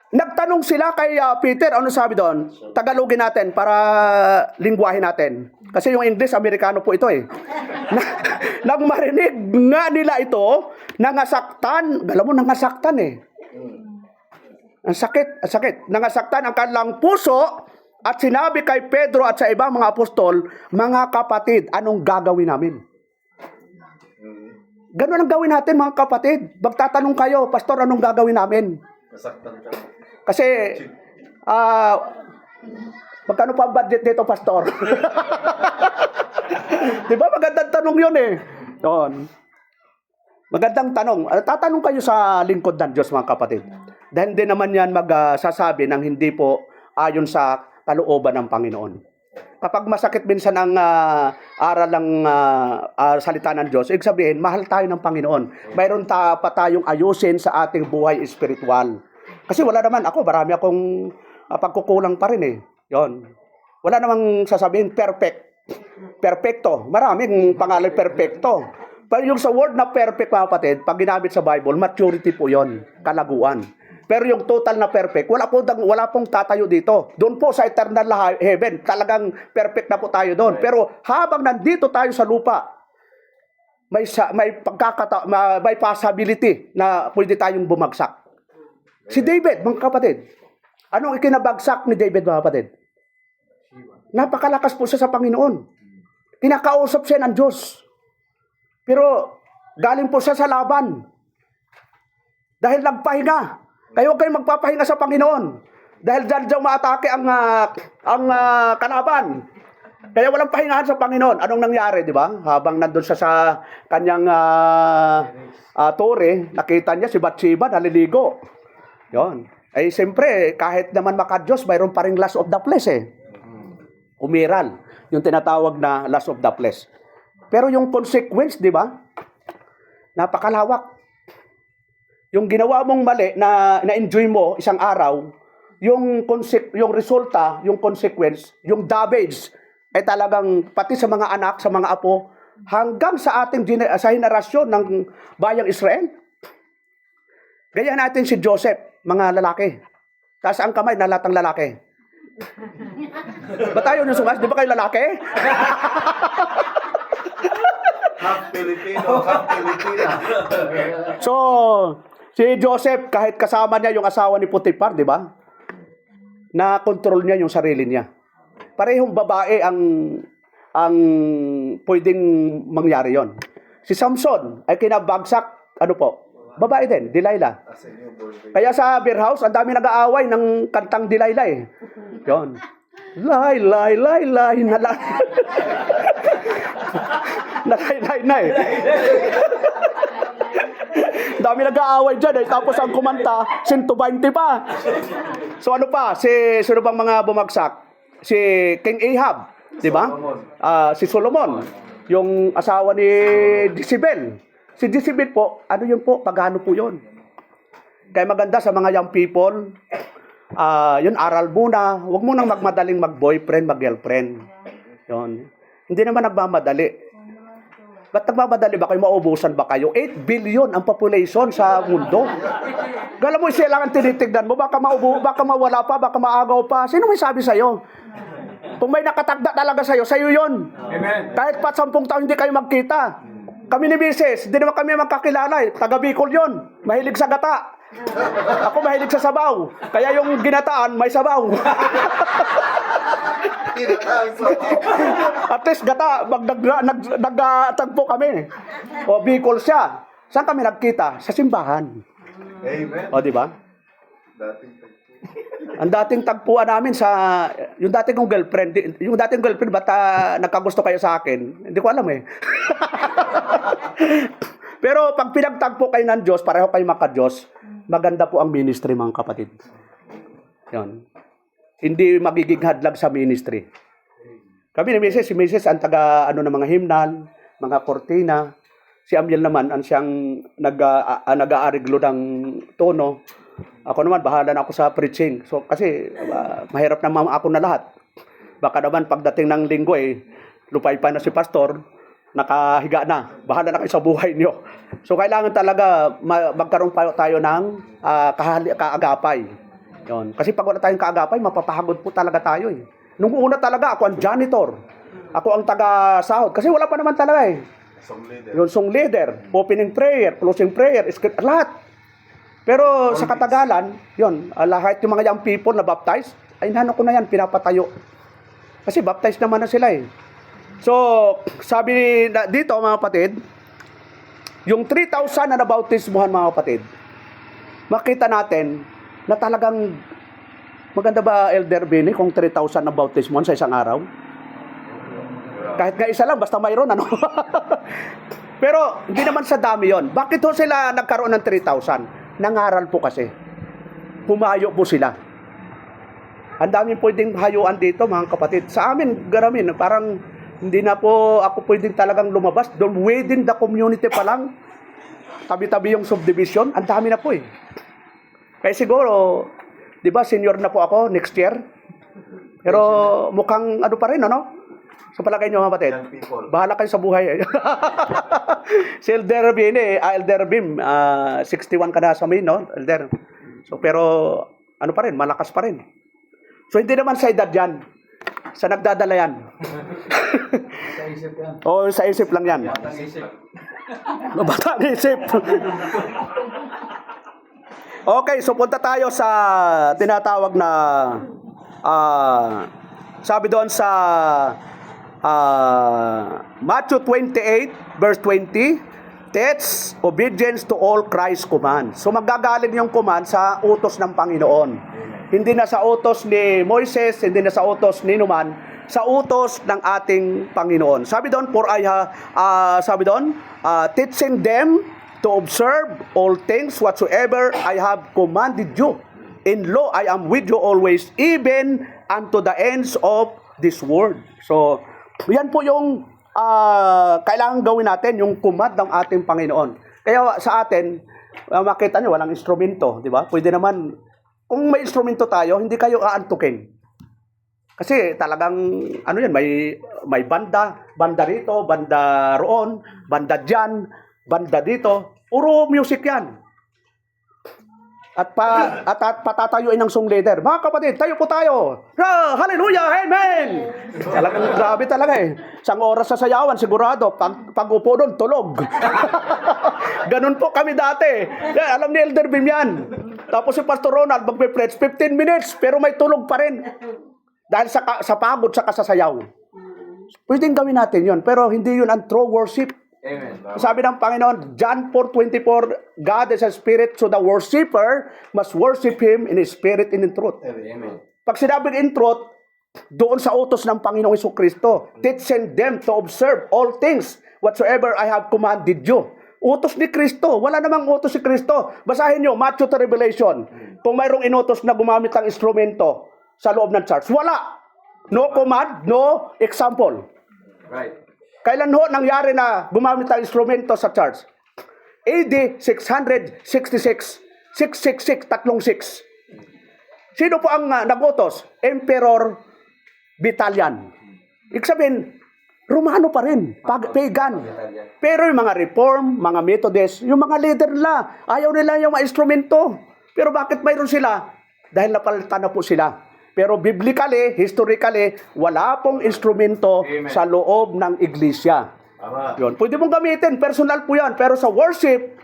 nagtanong sila kay Peter, ano sabi doon? Tagalogin natin para lingwahin natin. Kasi yung English, Amerikano po ito eh. Nang marinig nga nila ito, nangasaktan. Alam mo, nangasaktan eh. Ang sakit. Nangasaktan ang kanilang puso at sinabi kay Pedro at sa ibang mga apostol, mga kapatid, anong gagawin namin? Ganun ang gawin natin mga kapatid. Magtatanong kayo, Pastor, anong gagawin namin? Nasaktan ka. Kasi, magkano pa ang budget dito, Pastor? Di ba magandang tanong yun eh. Doon. Magandang tanong. Tatanong kayo sa lingkod ng Diyos, mga kapatid. Dahil hindi naman yan magsasabi ng hindi po ayon sa kalooban ng Panginoon. Kapag masakit minsan ang aral ng salita ng Diyos, ibig sabihin, mahal tayo ng Panginoon. Mayroon pa tayong ayusin sa ating buhay espiritual. Kasi wala naman ako, marami akong pagkukulang pa rin eh. Yon. Wala namang sasabihin perfect. Perfecto. Maraming pangalan perfecto. Pero yung sa word na perfect, mga kapatid, pag ginamit sa Bible, maturity po yon, kalaguan. Pero yung total na perfect, wala pong tatayo dito. Doon po sa eternal heaven, talagang perfect na po tayo doon. Pero habang nandito tayo sa lupa, may possibility na pwede tayong bumagsak. Si David, mga kapatid, anong ikinabagsak ni David, mga kapatid? Napakalakas po siya sa Panginoon. Kinakausap siya ng Diyos. Pero galing po siya sa laban. Dahil nagpahinga. Kaya huwag kayong magpapahinga sa Panginoon. Dahil dyan maatake ang kalaban. Kaya walang pahingahan sa Panginoon. Anong nangyari, di ba? Habang nandun siya sa kanyang tore, nakita niya si Bathsheba naliligo. Yon. Ay siyempre, kahit naman maka-Diyos, mayroon pa rin lust of the flesh eh. Umiral. Yung tinatawag na lust of the flesh. Pero yung consequence, di ba? Napakalawak. Yung ginawa mong mali na-enjoy mo isang araw, yung resulta, yung consequence, yung damage, ay talagang pati sa mga anak, sa mga apo, hanggang sa ating sa henerasyon ng bayang Israel. Gaya natin si Joseph, mga lalaki. Taas ang kamay na lahat ng lalaki. Ba't tayo nyo sumas? Di ba kayo lalaki? Half Filipino, half Filipina. So, si Joseph, kahit kasama niya yung asawa ni Potiphar, di ba? Na-control niya yung sarili niya. Parehong babae ang pwedeng mangyari yon. Si Samson ay kinabagsak, ano po? Babae din, Delilah. Kaya sa beer house, ang dami nag-aaway ng kantang Delilah eh. Yon. Lay, nalay. Nalay na eh. Dami nag-aaway dyan eh. Tapos ang kumanta, 120 pa. So ano pa? Sino bang mga bumagsak? Si King Ahab, di ba? Si Solomon, yung asawa ni Jezebel. Si Jezebel po, ano yun po? Pagano po yun? Kaya maganda sa mga young people, yun, aral muna. Huwag mo nang magmadaling mag-boyfriend, mag-girlfriend. Yun. Hindi naman nagmamadali. Ba't nagmamadali ba kayo? Maubusan ba kayo? 8 billion ang population sa mundo. Gala mo, siya lang ang tinitignan mo. Baka mawala pa, baka maagaw pa. Sino may sabi sa'yo? Kung may nakatagda talaga sa'yo yun. Amen. Kahit pa 10 taon hindi kayo magkita. Kami ni Mrs., hindi naman kami magkakilala. Taga Bicol yun. Mahilig sa gata. Ako mahilig sa sabaw. Kaya yung ginataan, may sabaw. At least gata, nagtagpo kami. O Bicol siya. Saan kami nagkita? Sa simbahan. Amen. O, di ba? Dating Ang dating tagpuan namin yung dating kong girlfriend, ba't nagkagusto kayo sa akin? Hindi ko alam eh. Pero pag pinagtagpo kayo ng Diyos, pareho kayo maka-Diyos, maganda po ang ministry, mga kapatid. Yun. Hindi magiging hadlag sa ministry. Kami ni Mrs., si Mrs. ang taga ng mga himnal, mga kortina. Si Amiel naman ang siyang nag-aariglo ng tono. Ako naman, bahala na ako sa preaching. So, kasi mahirap naman ako na lahat. Baka naman pagdating ng linggo lupay pa na si pastor, nakahiga na. Bahala na kayo sa buhay niyo. So, kailangan talaga magkaroon tayo ng kaagapay. Yun. Kasi pag wala tayong kaagapay, mapapahagod po talaga tayo eh. Nung una talaga, ako ang janitor. Ako ang taga-sahod. Kasi wala pa naman talaga eh. Yung song leader, opening prayer, closing prayer, lahat. Pero sa katagalan, yun, lahat yung mga young people na baptized, ay nano ko na yan, pinapatayo. Kasi baptized naman na sila eh. So, sabi dito mga kapatid, Yung 3,000 na nabautismuhan, mga kapatid, makita natin na talagang maganda ba, Elder Benny, kung 3,000 na bautismuhan sa isang araw? Kahit nga isa lang, basta mayroon, ano? Pero hindi naman sa dami yon. Bakit ho sila nagkaroon ng 3,000? Nangaral po kasi. Humayo po sila. Ang daming pwedeng hayuan dito, mga kapatid. Sa amin, garamin, parang hindi na po ako pwedeng talagang lumabas. Doon within the community pa lang, tabi-tabi yung subdivision, ang dami na po eh. Kaya siguro, di ba, senior na po ako next year. Pero mukhang ano pa rin, ano? Sa palagay nyo, mga kapatid, Young people. bahala kayo sa buhay. Si Elder Bim, Elder Bim, 61 ka na sa main, no? Elder. So, pero, ano pa rin, malakas pa rin. So, hindi naman sa edad yan. Sa nagdadala yan. Sa isip yan. O, sa isip lang yan. Batang isip. Batang isip. Okay, so punta tayo sa tinatawag na sabi doon sa Matthew 28 verse 20, that's obedience to all Christ's commands. So magagaling yung command sa utos ng Panginoon. Hindi na sa utos ni Moises, hindi na sa utos ni Numan, sa utos ng ating Panginoon. Sabi doon, teaching them to observe all things whatsoever I have commanded you. In law, I am with you always, even unto the ends of this world. So, yan po yung kailangan gawin natin, yung command ng ating Panginoon. Kaya sa atin, makita nyo, walang instrumento, di ba? Pwede naman, kung may instrumento tayo, hindi kayo aantukin. Kasi talagang, ano yan, may banda rito, banda roon, banda dyan, banda dito, puro music yan. At patatayuin ng song leader. Mga kapatid, tayo po tayo. Hallelujah, amen. Talagang grabe talaga eh. Isang oras sa sayawan, sigurado. Pag upo doon, tulog. Ganun po kami dati. Yeah, alam ni Elder Bim yan. Tapos si Pastor Ronald, magpe-preach 15 minutes, pero may tulog pa rin. Dahil sa pagod, sa kasasayaw. Pwedeng gawin natin yon, pero hindi yun ang true worship. Amen. Sabi ng Panginoon, John 4:24, God is a spirit, so the worshiper must worship Him in spirit and in truth. Amen. Pag sinabing in truth, doon sa utos ng Panginoong Jesucristo, teaching them to observe all things whatsoever I have commanded you. Utos ni Kristo. Wala namang utos si Kristo. Basahin nyo, Matthew to Revelation. Kung mayroong inutos na gumamit ng instrumento sa loob ng church, wala. No command, no example. Right. Kailan ho nangyari na gumamit ng instrumento sa church? AD 666. 666, 36. Sino po ang nagutos? Emperor Vitalian. Ibig sabihin, Romano pa rin, pagan. Pero yung mga Reform, mga Methodist, yung mga leader nila, ayaw nila yung mga instrumento. Pero bakit mayroon sila? Dahil napalitan na po sila. Pero biblically, historically, wala pong instrumento sa loob ng iglesia. Yun. Pwede mong gamitin, personal po yan. Pero sa worship,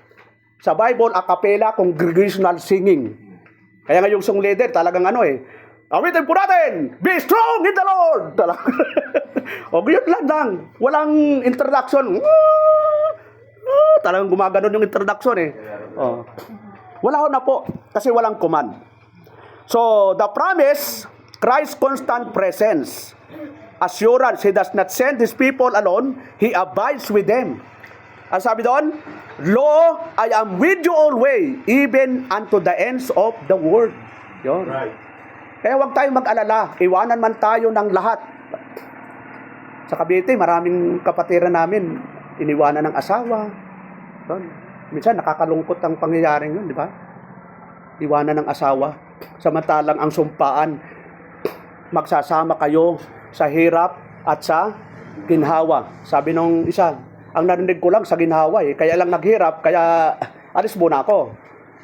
sa Bible, a cappella, congregational singing. Kaya nga yung song leader, talagang ano eh, awitin po natin, be strong in the Lord. O yun lang. Walang introduction. Talagang gumaganon yung introduction eh. Wala ho na po, kasi walang command. So, the promise, Christ's constant presence, assurance, He does not send His people alone, He abides with them. Ang sabi doon, Lo, I am with you always, even unto the ends of the world. Yun. Right. Kaya huwag tayong mag-alala, iwanan man tayo ng lahat. Sa Cavite, maraming kapatiran namin, iniwanan ng asawa. Yun. Minsan, nakakalungkot ang pangyayaring yun, di ba? Iwanan ng asawa. Samantalang ang sumpaan, magsasama kayo sa hirap at sa ginhawa. Sabi nung isa, ang narinig ko lang sa ginhawa eh, kaya lang naghirap, kaya alis muna ako.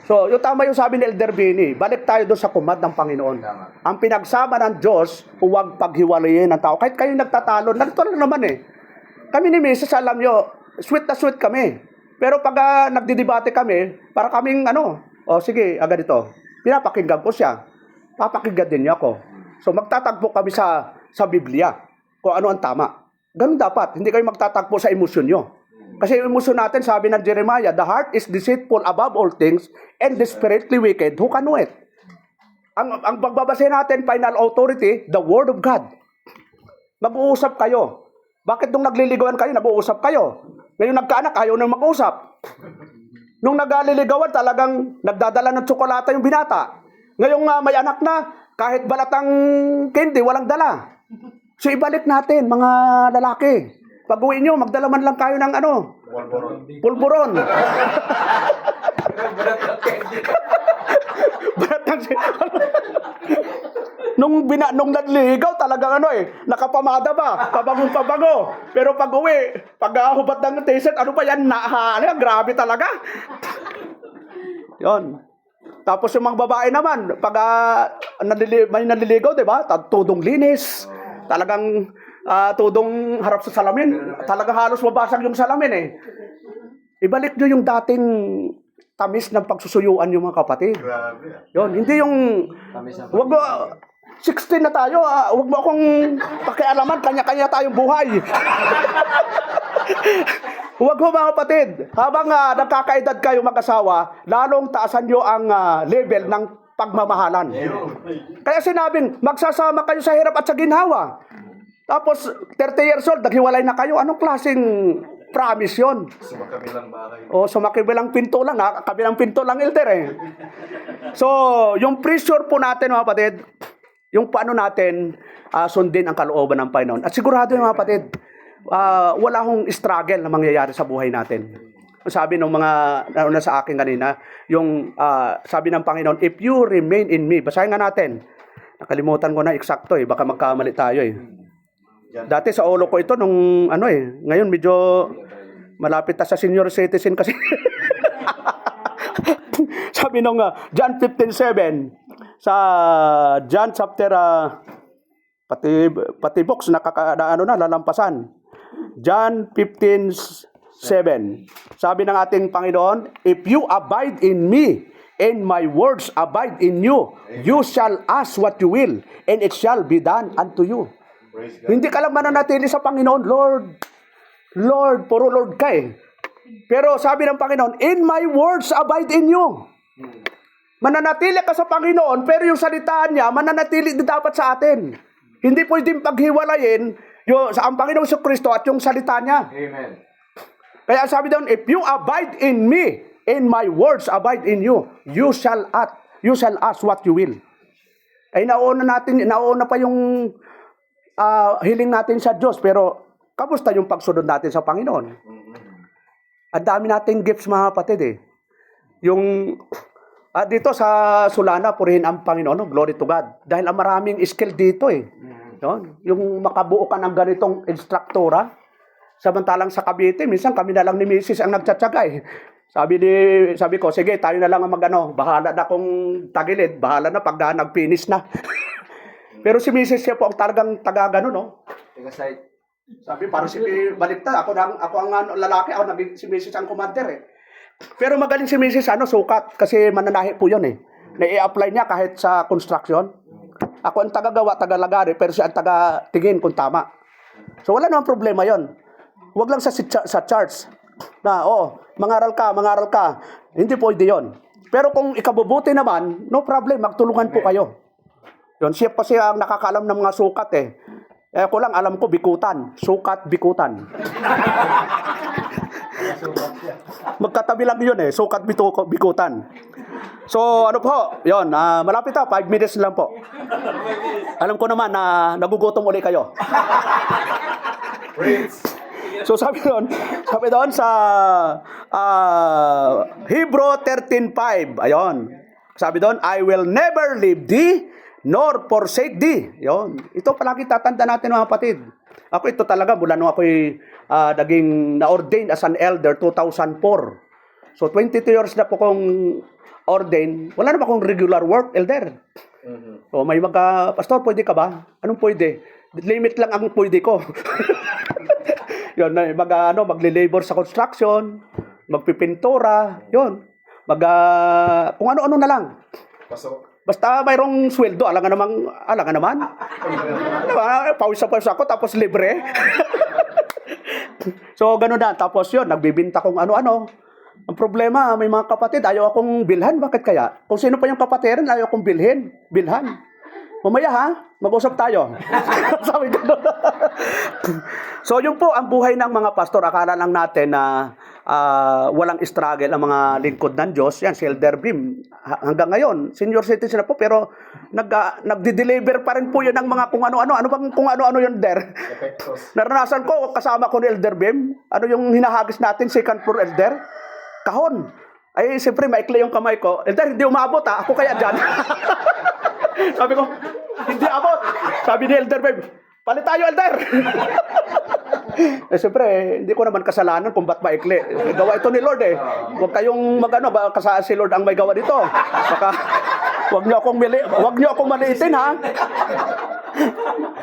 So, yung tama yung sabi ni Elder Benny, balik tayo doon sa command ng Panginoon. Tama. Ang pinagsama ng Diyos, huwag paghiwalayin ng tao. Kahit kayo nagtatalo, nagto lang naman eh. Kami ni Mrs. alam nyo, sweet na sweet kami. Pero pag nagdidebate kami, para kaming sige, ganito. Pinapakinggan ko siya. Papakinggan din niya ako. So magtatagpo kami sa Biblia kung ano ang tama. Ganun dapat. Hindi kayo magtatagpo sa emosyon nyo. Kasi yung emosyon natin, sabi ng Jeremiah, the heart is deceitful above all things and desperately wicked. Who can know it? Ang pagbabase natin, final authority, the Word of God. Mag-uusap kayo. Bakit nung nagliligawan kayo, nag-uusap kayo? Ngayon nagkaanak, ayaw nang mag-uusap. Nung nagliligawan, talagang nagdadala ng tsokolata yung binata. Ngayong may anak na, kahit balatang candy, walang dala. So ibalik natin, mga lalaki. Pag uwi nyo, magdala man lang kayo ng pulburon. Nung nanligaw, talagang nakapamada ba? Pabagong-pabago. Pero pag uwi, pag hubad ng t-shirt, ano ba yan? Grabe talaga. Yon. Tapos yung mga babae naman, pag may nanliligaw, di ba? Tudong linis. Talagang tudong harap sa salamin. Talagang halos mabasag yung salamin eh. Ibalik nyo yung dating tamis ng pagsusuyuan yung mga kapatid. Grabe. Yon, hindi yung wag mo 16 na tayo, wag mo akong pakialaman, kanya-kanya tayong buhay. Huwag mo mga kapatid, habang nagkakaedad kayo mag-asawa, lalong taasan nyo ang level ng pagmamahalan. Kaya sinabing, magsasama kayo sa hirap at sa ginhawa. Tapos, 30 years old, naghiwalay na kayo. Anong klaseng promise yun? Sumakabilang bahay. O, sumakabilang pinto lang. Kabilang pinto lang, elder eh. So, yung pressure po natin mga kapatid, yung paano natin sundin ang kalooban ng Panginoon. At sigurado yung mga kapatid, wala akong struggle na mangyayari sa buhay natin. Sabi ng mga nauna sa akin kanina, yung sabi ng Panginoon, if you remain in me, basahin nga natin. Nakalimutan ko na eksakto baka magkamali tayo Dati sa ulo ko ito nung ngayon medyo malapit na sa senior citizen kasi. Sabi nung John 15:7 sa John chapter pati box lalampasan. John 15:7. Sabi ng ating Panginoon, if you abide in me and my words abide in you, you shall ask what you will and it shall be done unto you. Hindi ka lang mananatili sa Panginoon, Lord, puro Lord ka Pero sabi ng Panginoon, in my words abide in you. Mananatili ka sa Panginoon, pero yung salita niya, mananatili din dapat sa atin. Hindi pwedeng paghiwalayin ang Panginoong Kristo at yung salita niya. Amen. Kaya sabi doon, if you abide in me, and my words abide in you, you shall ask what you will. Ay nauna pa yung hiling natin sa Diyos, pero kamusta yung pagsunod natin sa Panginoon? Ang dami nating gifts mga kapatid Yung dito sa Sulana, purihin ang Panginoon, glory to God. Dahil ang maraming skill dito Yung makabuo ka ng ganitong instruktora. Samantalang sa Cavite, minsan kami na lang ni Mrs. ang nagtsatsaga Sabi ko, sige, tayo na lang ang bahala na kung tagilid, bahala na pag nag-finish na. Pero si Mrs. siya po ang talagang taga-gano, Sabi, parang si baliktad. Ako ang lalaki, si Mrs. ang commander Pero magaling si Mrs. sukat, kasi mananahi po yun Na-i-apply niya kahit sa construction. Ako ang taga-gawa, taga-lagari, pero siya ang taga-tingin kung tama. So wala namang problema yon. Huwag lang sa charts na, mangaral ka. Hindi pwede yon. Pero kung ikabubuti naman, no problem, magtulungan po kayo. Yun, siya pa siya ang nakakaalam ng mga sukat Ako lang, alam ko, bikutan. Sukat, bikutan. Magkatabi lang yun sukat, bikutan. So, ano po, yun, malapit 5 minutes lang po. Alam ko naman na nagugutom ulit kayo. So, sabi doon sa Hebrew 13:5, ayon. Sabi doon, I will never leave thee, nor forsake thee. Yun. Ito palagi tatanda natin mga kapatid. Ako ito talaga, mula nung ako'y naging na-ordained as an elder 2004. So 22 years na po kong ordained. Wala na ba akong regular work, elder? So may pastor, pwede ka ba? Anong pwede? Limit lang ang pwede ko. Yun, magli-labor sa construction, magpipintura, yun. Kung ano-ano na lang. Basta mayroong sweldo, alangan naman. Pawis ako tapos libre. So, ganun na. Tapos yun, nagbibinta kong ano-ano. Ang problema, may mga kapatid, ayaw akong bilhan. Bakit kaya? Kung sino pa yung kapatiran, ayaw akong bilhan. Mamaya ha, mag-usap tayo. Sabi ko. So, yun po ang buhay ng mga pastor. Akala lang natin na walang struggle ang mga lingkod ng Diyos. Yan, si Elder Bim. Hanggang ngayon, senior citizen na po, pero nagdi-deliver pa rin po yun ng mga kung ano-ano. Ano bang kung ano-ano yun, Der? Epektos. Naranasan ko, kasama ko ni Elder Bim. Ano yung hinahagis natin, second floor, Elder? Kahon. Ay, siyempre, maikli yung kamay ko. Elder, hindi umabot ha. Ako kaya dyan. Sabi ko, hindi abot. Sabi ni Elder Bim, palit tayo, Elder. Siyempre, hindi ko naman kasalanan kung ba't maikli. Gawa ito ni Lord eh. Huwag kayong baka si Lord ang may gawa dito. Baka, huwag niyo akong maliitin ha.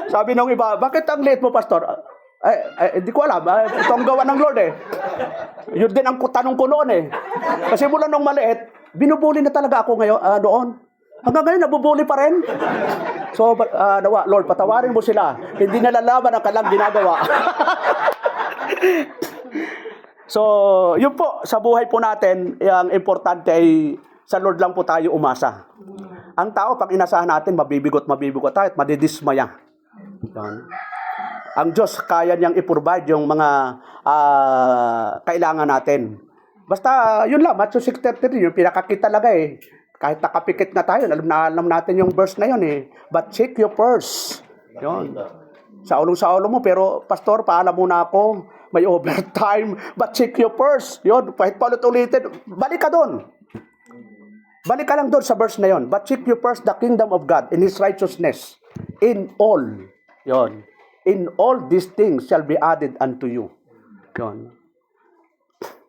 Sabi nung iba, bakit ang liit mo, Pastor? Hindi ko alam. Ito ang gawa ng Lord eh. Yun din ang tanong ko noon eh. Kasi mula nung maliit, binubuli na talaga ako ngayon, noon. Hanggang ngayon, nabubuli pa rin. So, nawa, Lord, patawarin mo sila. Hindi nalalaman ang kalang ginagawa. So, yun po, sa buhay po natin, ang importante ay sa Lord lang po tayo umasa. Ang tao, pag inasahan natin, mabibigot tayo at madidismaya. Yan. Ang Diyos, kaya niyang i-provide yung mga kailangan natin. Basta, yun lang, Matthew 6:33, yung pinakakita talaga eh. Kahit nakapikit na tayo, alam natin yung verse na yun eh. But check your purse. Yun. Sa ulo mo, pero Pastor, paalam muna ako, may overtime. But check your purse. Yun, kahit paulit-ulitin, balik ka doon. Balik ka lang doon sa verse na yun. But check your purse, the kingdom of God, in His righteousness. In all. Yun. In all these things shall be added unto you. Yun.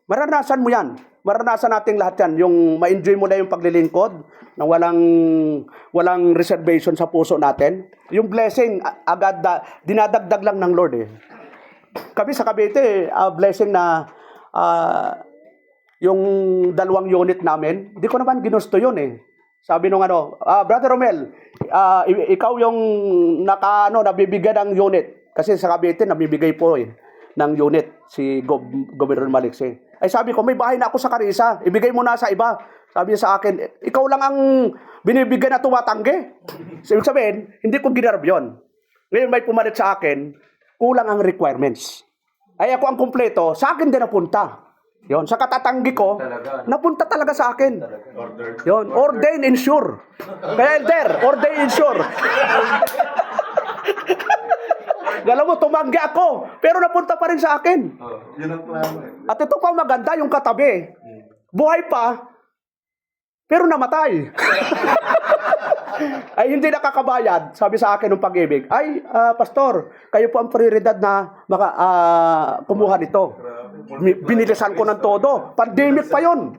Maranasan mo yan. Maranasan nating lahat yan. Yung ma-enjoy mo na yung paglilingkod na walang reservation sa puso natin. Yung blessing, agad dinadagdag lang ng Lord eh. Kami sa Cavite, blessing na yung 2 unit namin, hindi ko naman ginusto yun eh. Sabi nung Brother Romel, ikaw yung nabibigyan ng unit. Kasi sa Cavite, nabibigay po eh, ng unit si Governor Maliksi. Ay sabi ko, may bahay na ako sa Carissa, ibigay mo na sa iba. Sabi niya sa akin, ikaw lang ang binibigyan na tumatanggi. So, ibig sabihin, hindi ko ginarab yun. Ngayon may pumalit sa akin, kulang ang requirements. Ay ako ang kumpleto, sa akin din napunta. Yon, sa katatanggi ko, napunta talaga sa akin. Yon, ordain, insure. Kaya Elder, ordain, insure. Galaw mo, tumanggi ako, pero napunta pa rin sa akin. Yun ang plano eh. At ito pa maganda, yung katabi. Buhay pa, pero namatay. Ay hindi nakakabayad. Sabi sa akin ng Pag-ibig, ay, Pastor, kayo po ang prioridad na kumuha nito. Binilisan ko ng todo. Pandemic pa yon.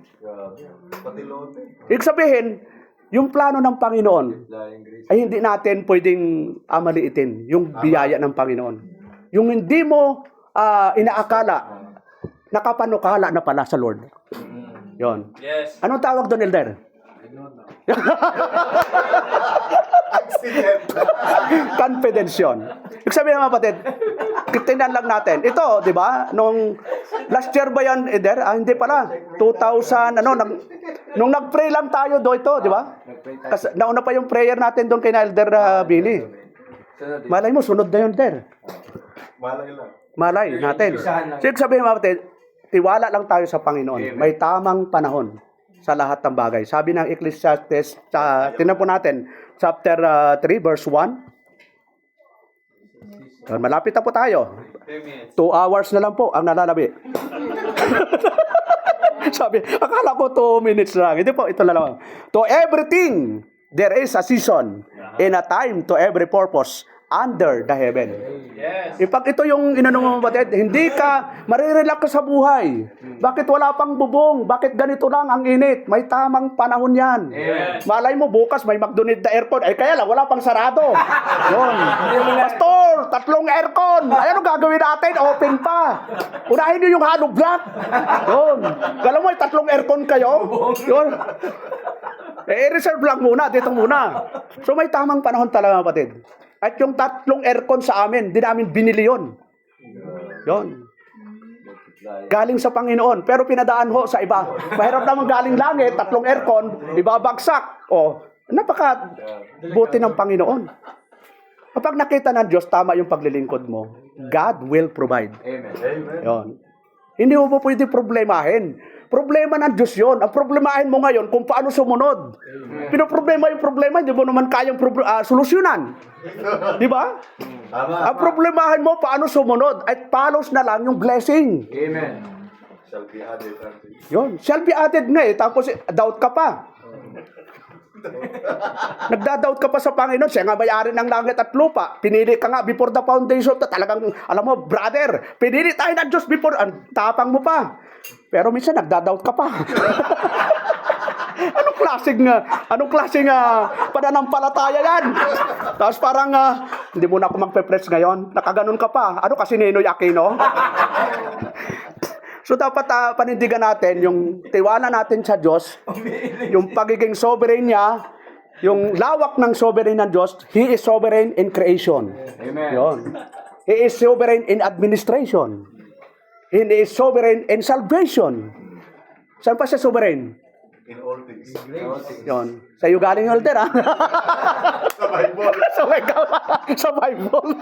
Pati lote. Ibig sabihin, yung plano ng Panginoon ay hindi natin pwedeng maliitin yung biyaya ng Panginoon. Yung hindi mo inaakala, nakapanukala na pala sa Lord. Yon. Yes. Anong tawag doon, Elder? Accident. Confidence yun. Ibig sabihin mga kapatid, tingnan lang natin. Ito, di ba? Nung last year ba yan, Elder? Hindi pala. 2000, nung nag-pray lang tayo do ito, di ba? Kasi nauna pa yung prayer natin doon kay na Elder Billy. Malay mo, sunod na yun, Elder. Malay lang. Malay natin. So, ibig sabihin mga kapatid, tiwala lang tayo sa Panginoon. May tamang panahon sa lahat ng bagay. Sabi ng Ecclesiastes, tingnan po natin, chapter 3, verse 1. Malapit na po tayo. 2 hours na lang po ang nalalabi. Sabi, akala ko 2 minutes lang. Hindi po, ito na lang. To everything, there is a season and a time to every purpose under the heaven. Yes. Pag ito yung inano mo batid, hindi ka marirelax sa buhay. Bakit wala pang bubong? Bakit ganito lang ang init? May tamang panahon yan. Yes. Malay mo bukas may McDonald's na aircon. Ay kaya lang, wala pang sarado. Yun. Pastor, 3 aircon. Ay ano gagawin natin? Open pa. Unahin nyo yung hollow block. Yun. Alam mo, 3 aircon kayo. Yun. I-reserve lang muna. Dito muna. So may tamang panahon talaga kapatid. At yung 3 aircon sa amin, di namin binili yun. Yun. Galing sa Panginoon, pero pinadaan ho sa iba. Mahirap naman galing langit, 3 aircon, ibabagsak. O, napaka buti ng Panginoon. Kapag nakita ng Diyos, tama yung paglilingkod mo, God will provide. Amen. Amen. Yon. Hindi mo po pwede problemahin. Problema ng Diyos yun. Ang problemahin mo ngayon kung paano sumunod. Pinoproblema yung problema, hindi mo naman kayang solusyonan. Di ba? Tama. Ang problemahin mo paano sumunod at follows na lang yung blessing. Amen. Shall be added unto you. Yun. Shall be added nga eh. Tapos doubt ka pa. Nagda-doubt ka pa sa Panginoon. Siya nga may-ari ng langit at lupa. Pinili ka nga before the foundation. Talagang, alam mo, brother, pinili tayo ng Diyos before. Ang tapang mo pa. Pero minsan nagda-doubt ka pa. Anong klaseng pananampalataya yan? Tapos parang, hindi mo na ako magpe-press ngayon. Nakaganon ka pa. Ano kasi Ninoy Aquino? So dapat panindigan natin yung tiwala natin sa Diyos, yung pagiging sovereign niya, yung lawak ng sovereign ng Diyos. He is sovereign in creation. Amen. Yun. He is sovereign in administration. He is sovereign in salvation. Saan pa siya sovereign? In all things. Yun. Sa iyo galing yung alter, ha? Sa Bible. sa Bible.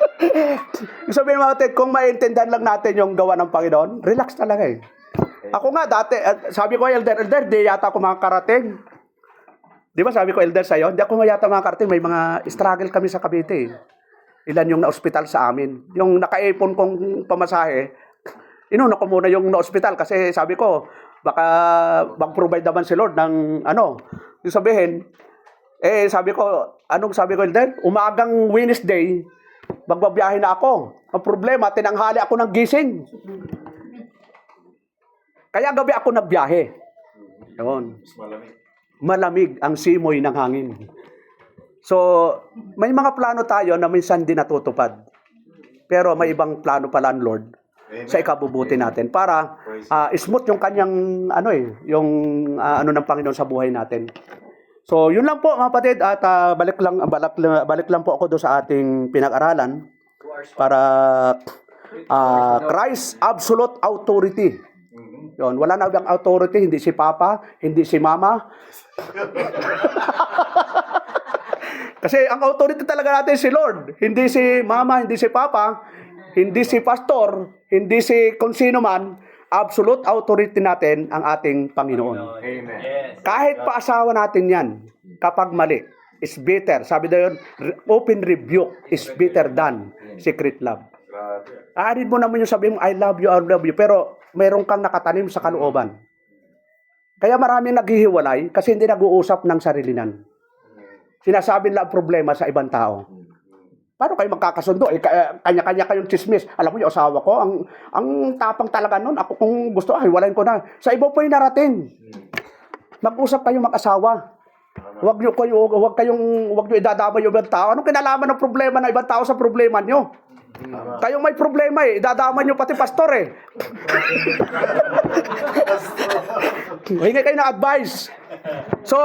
Sabihin mo natin, kung maintindihan lang natin yung gawa ng Panginoon, relax talaga eh. Ako nga dati, sabi ko, Elder, di yata ako makakarating. Di ba sabi ko, Elder, sa'yo, hindi ako yata makakarating. May mga struggle kami sa Cavite. Ilan yung na-hospital sa amin. Yung nakaipon kong pamasahe, inuna ko muna yung na-hospital kasi sabi ko, baka mag-provide naman si Lord ng yung sabihin, sabi ko, anong sabi ko, Elder? Umagang Wednesday, magbabiyahe na ako. Ang problema, tinanghali ako ng gising. Kaya gabi ako nagbiyahe. Yun. Mas malamig. Malamig ang simoy ng hangin. So, may mga plano tayo na minsan di natutupad. Pero may ibang plano pala ang Lord sa ikabubuti natin para smooth yung kanyang yung ng Panginoon sa buhay natin. So, yun lang po mga kapatid at balik lang po ako doon sa ating pinag-aralan para Christ absolute authority. Yun, wala na bang authority, hindi si Papa, hindi si Mama. Kasi ang authority talaga natin si Lord, hindi si Mama, hindi si Papa, hindi si pastor, hindi si kung sino man, absolute authority natin ang ating Panginoon. Amen. Kahit paasawa natin yan, kapag mali, is better. Sabi daw yun, open rebuke is better than secret love. Grabe. Aarin mo naman yung sabi mo, I love you, pero mayroon kang nakatanim sa kalooban. Kaya maraming naghihiwalay kasi hindi nag-uusap ng sarilinan. Sinasabi nila ang problema sa ibang tao. Paano kayo magkakasundo? Kanya-kanya kayong chismis. Alam mo yung asawa ko, ang tapang talaga nun. Ako kung gusto, hiwalayin ko na. Sa iba po yung narating. Mag-usap kayong mag-asawa. Huwag nyo idadama yung ibang tao. Anong kinalaman ng problema ng ibang tao sa problema nyo? Kayong may problema idadama nyo pati pastor Hingi kayo ng advice. So,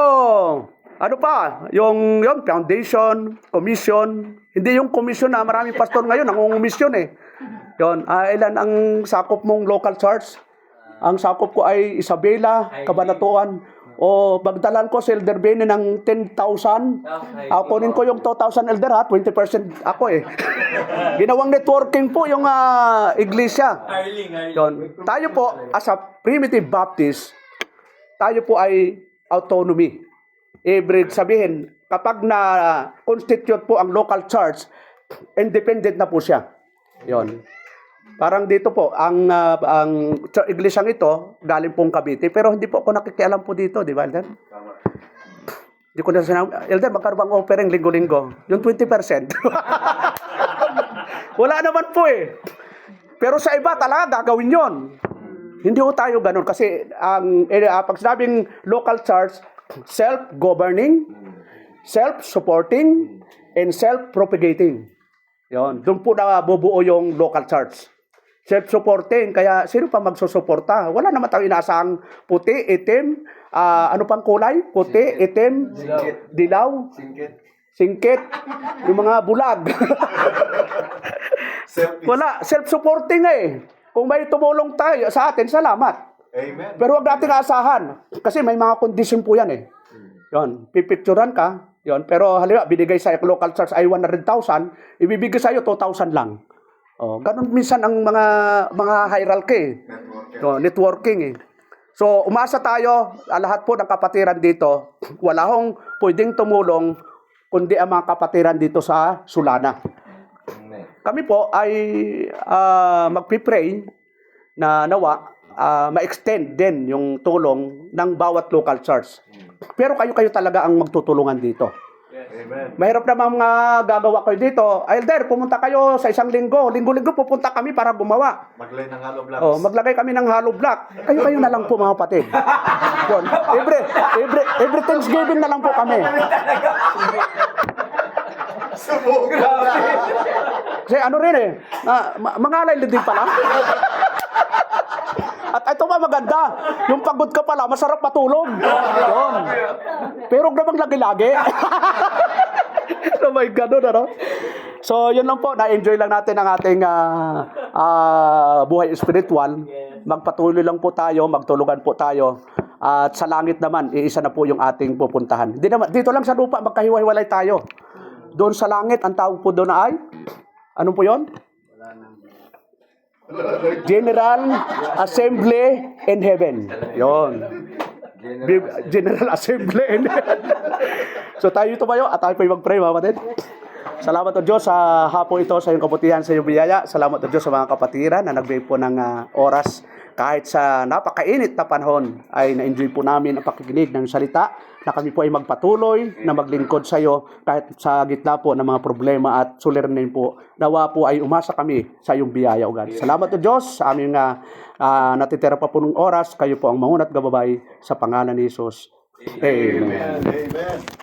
ano pa? Yung foundation, commission. Hindi yung commission na maraming pastor ngayon nangungumisyon Yon, ilan ang sakop mong local church? Ang sakop ko ay Isabela, Cabanatuan. O pagdalan ko si Elder Benny ng 10,000. Kunin ko yung 2,000 Elder 20% ako Ginawang networking po yung iglesia. Yon. Tayo po as a primitive Baptist, tayo po ay autonomy. Ibig sabihin, kapag na-constitute po ang local church, independent na po siya. Yon. Parang dito po, ang iglesyang ito, galing pong Cavite, pero hindi po ako nakikialam po dito, di ba, Elder? Tama. Hindi ko na sinabi, Elder, magkaroon bang offering linggo-linggo? Yung 20%. Wala naman po Pero sa iba talaga gagawin yon. Hindi po tayo ganun kasi pag sinabing local church, self-governing, self-supporting, and self-propagating. Yon, doon po na bubuo yung local church. Self-supporting, kaya sino pa magsusuporta? Wala naman tayong inaasang puti, itim, ano pang kulay? Puti, itim, dilaw, singkit, yung mga bulag. Wala, self-supporting Kung may tumulong tayo sa atin, salamat. Amen. Pero huwag nating asahan. Kasi may mga condition po yan eh. Yun, pipicturan ka. Yun. Pero halimbawa, binigay sa local church ay 100,000, ibibigay sa'yo 2,000 lang. Oh, ganun minsan ang mga hierarchy. So, networking eh. So, umasa tayo, lahat po ng kapatiran dito, wala hong pwedeng tumulong kundi ang mga kapatiran dito sa Sulana. Kami po ay magpipray na nawa ma-extend din yung tulong ng bawat local church. Pero kayo talaga ang magtutulungan dito. Amen. Mahirap naman mga gagawa kayo dito. Elder, pumunta kayo sa isang linggo. Linggo-linggo pupunta kami para gumawa. Maglay ng hollow blocks. Oh, maglagay kami ng hollow block. Kayo na lang po mga kapatid. Yun. Every Thanksgiving na lang po kami. Kasi ano rin eh, mangalay din pala. At ito pa maganda, yung pagod ka pala, masarap matulog. Yun. Pero huwag namang lagi-lagi. Oh my God, ano? So, yun lang po, na-enjoy lang natin ang ating buhay spiritual. Magpatuloy lang po tayo, magtulungan po tayo. At sa langit naman, iisa na po yung ating pupuntahan. Dito lang sa lupa, magkahiwa-hiwalay tayo. Doon sa langit, ang tawag po doon ay, ano po yun? General Assembly in Heaven. Yon. General Assembly in Heaven. So tayo tumayo at tayo po mag-pray mga kapatid. Salamat o Diyos sa hapon ito, sa iyong kabutihan, sa iyong biyaya. Salamat o Diyos sa mga kapatiran na nagbigay po ng oras. Kahit sa napakainit na panahon ay na-enjoy po namin ang pakikinig ng salita na kami po ay magpatuloy na maglingkod sa iyo kahit sa gitna po ng mga problema at suliranin po. Nawa po ay umasa kami sa iyong biyaya o God. Salamat o Diyos sa aming natitira pa po ng oras. Kayo po ang mangunat gababay sa pangalan ni Jesus. Amen. Amen.